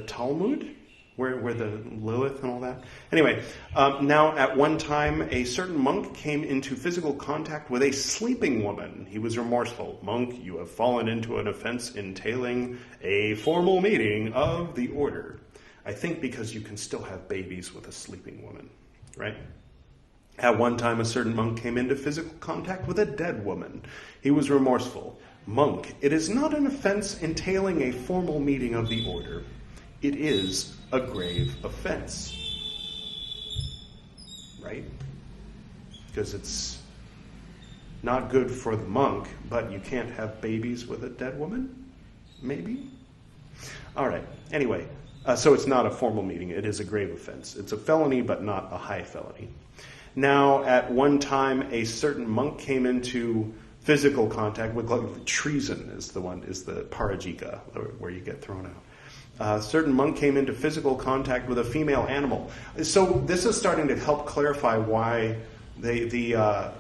Talmud, where the Lilith and all that. Anyway, now at one time, a certain monk came into physical contact with a sleeping woman. He was remorseful. Monk, you have fallen into an offense entailing a formal meeting of the order. I think because you can still have babies with a sleeping woman, right? At one time, a certain monk came into physical contact with a dead woman. He was remorseful. Monk, it is not an offense entailing a formal meeting of the order. It is a grave offense. Right? Because it's not good for the monk, but you can't have babies with a dead woman? Maybe? All right. Anyway, so it's not a formal meeting. It is a grave offense. It's a felony, but not a high felony. Now, at one time, a certain monk came into physical contact with, like, treason is the parajika, where you get thrown out. A certain monk came into physical contact with a female animal. So this is starting to help clarify why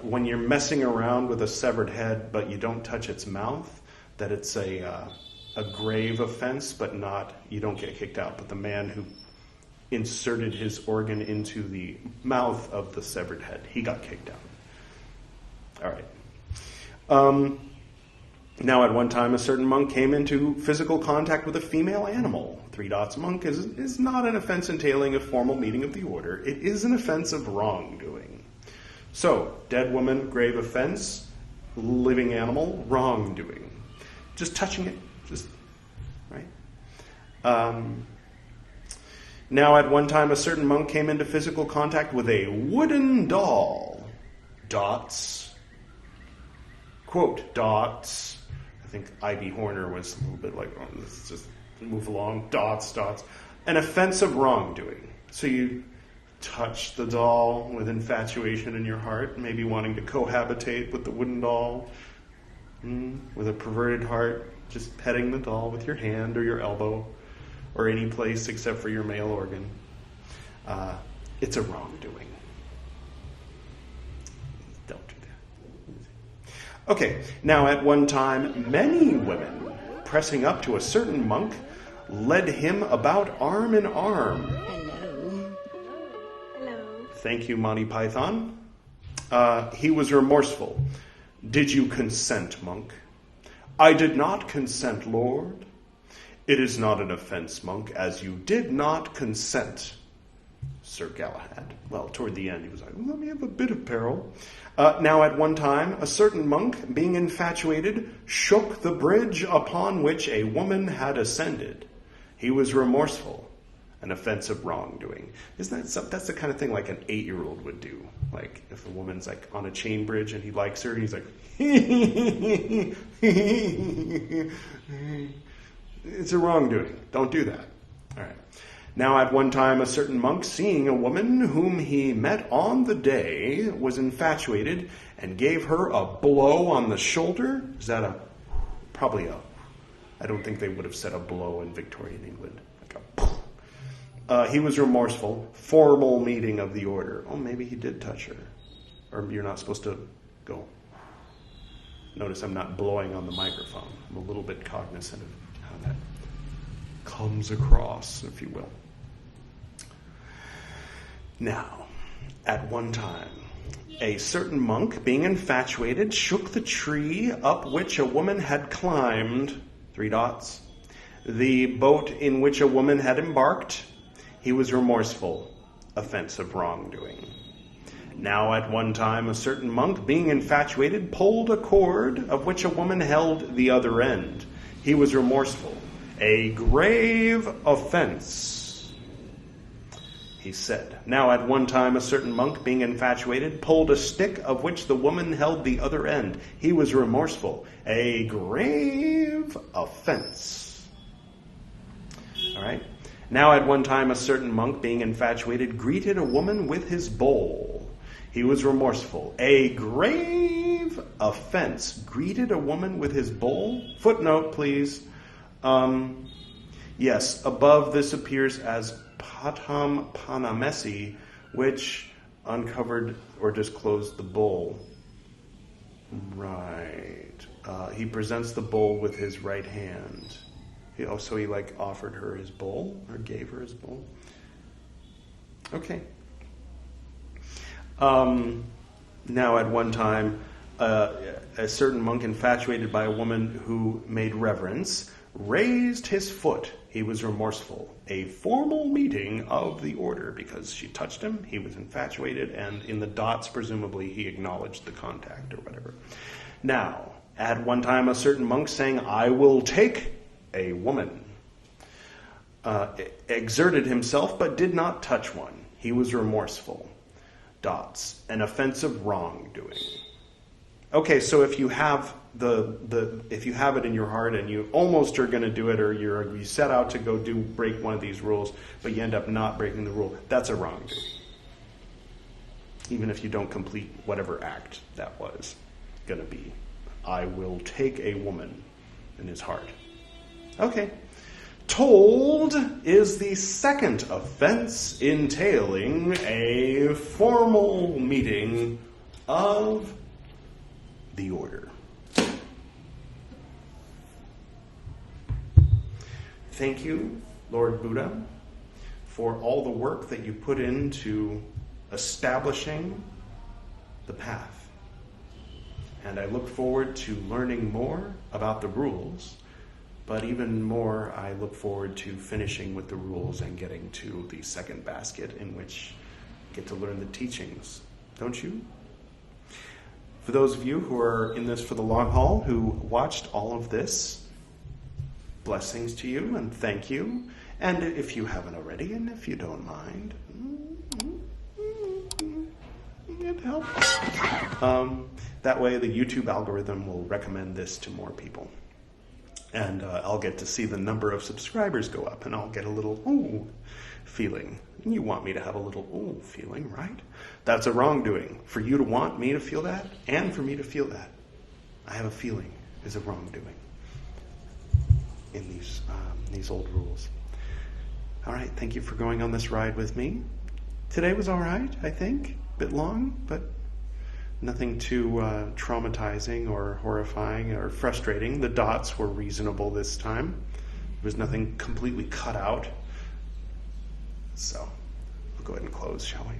when you're messing around with a severed head, but you don't touch its mouth, that it's a grave offense, but you don't get kicked out. But the man who inserted his organ into the mouth of the severed head, he got kicked out. All right. Now, at one time, a certain monk came into physical contact with a female animal. Monk is not an offense entailing a formal meeting of the order. It is an offense of wrongdoing. So, dead woman, grave offense. Living animal, wrongdoing. Just touching it, right? Now, at one time, a certain monk came into physical contact with a wooden doll. Dots. Quote, dots. I think I.B. Horner was a little bit like, oh, let's just move along. Dots. An offense of wrongdoing. So you touch the doll with infatuation in your heart, maybe wanting to cohabitate with the wooden doll, with a perverted heart, just petting the doll with your hand or your elbow, or any place except for your male organ. It's a wrongdoing. Don't do that. Okay, now at one time, many women, pressing up to a certain monk, led him about arm in arm. Hello. Thank you, Monty Python. He was remorseful. Did you consent, monk? I did not consent, Lord. It is not an offense, monk, as you did not consent, Sir Galahad. Well, toward the end, he was like, let me have a bit of peril. Now, at one time, a certain monk, being infatuated, shook the bridge upon which a woman had ascended. He was remorseful, an offense of wrongdoing. That's the kind of thing like an 8-year-old would do. Like, if a woman's like on a chain bridge and he likes her, and he's like, it's a wrongdoing. Don't do that. All right. Now, at one time, a certain monk, seeing a woman whom he met on the day, was infatuated and gave her a blow on the shoulder. Is that probably I don't think they would have said a blow in Victorian England. He was remorseful. Formal meeting of the order. Oh, maybe he did touch her. Or you're not supposed to go. Notice I'm not blowing on the microphone. I'm a little bit cognizant of how that comes across, if you will. Now, at one time, a certain monk, being infatuated, shook the tree up which a woman had climbed, the boat in which a woman had embarked. He was remorseful, offense of wrongdoing. Now, at one time, a certain monk, being infatuated, pulled a cord of which a woman held the other end. He was remorseful, a grave offense, he said. Now, at one time, a certain monk, being infatuated, pulled a stick of which the woman held the other end. He was remorseful, a grave offense. All right? Now, at one time, a certain monk, being infatuated, greeted a woman with his bowl. He was remorseful, a grave offense. Greeted a woman with his bowl? Footnote, please. Yes, above this appears as patam panamesi, which uncovered or disclosed the bowl. Right. He presents the bowl with his right hand. So he offered her his bowl, or gave her his bowl. Okay. Now, at one time, a certain monk, infatuated by a woman who made reverence, raised his foot. He was remorseful. A formal meeting of the order, because she touched him, he was infatuated, and in the dots, presumably, he acknowledged the contact or whatever. Now, at one time, a certain monk saying, I will take a woman, exerted himself, but did not touch one. He was remorseful. Dots. An offensive wrongdoing. Okay, so if you have if you have it in your heart and you almost are going to do it, or you set out to go break one of these rules, but you end up not breaking the rule, that's a wrongdoing. Even if you don't complete whatever act that was going to be. I will take a woman in his heart. Okay. Told is the second offense entailing a formal meeting of the order. Thank you, Lord Buddha, for all the work that you put into establishing the path. And I look forward to learning more about the rules, but even more, I look forward to finishing with the rules and getting to the second basket in which I get to learn the teachings. Don't you? For those of you who are in this for the long haul, who watched all of this, blessings to you and thank you. And if you haven't already, and if you don't mind, it helps. That way the YouTube algorithm will recommend this to more people. And I'll get to see the number of subscribers go up, and I'll get a little ooh feeling. You want me to have a little ooh feeling, right? That's a wrongdoing. For you to want me to feel that, and for me to feel that, I have a feeling, is a wrongdoing in these old rules. All right, thank you for going on this ride with me. Today was all right, I think. A bit long, but nothing too traumatizing or horrifying or frustrating. The dots were reasonable this time. There was nothing completely cut out. So, we'll go ahead and close, shall we?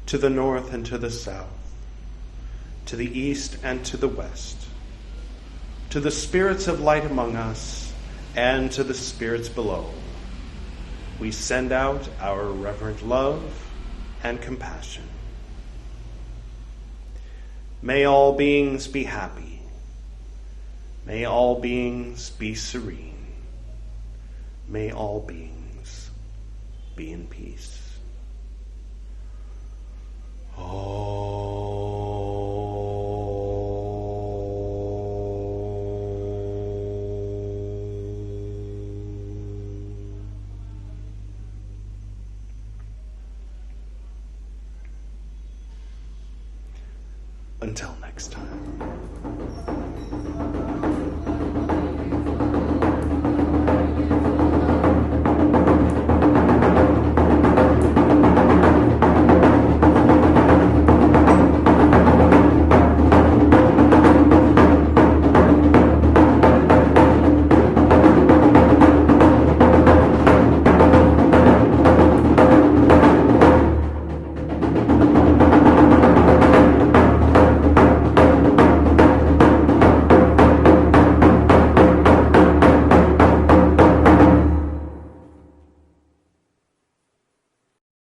To the north and to the south, to the east and to the west, to the spirits of light among us and to the spirits below, we send out our reverent love and compassion. May all beings be happy. May all beings be serene. May all beings be in peace. Until next time.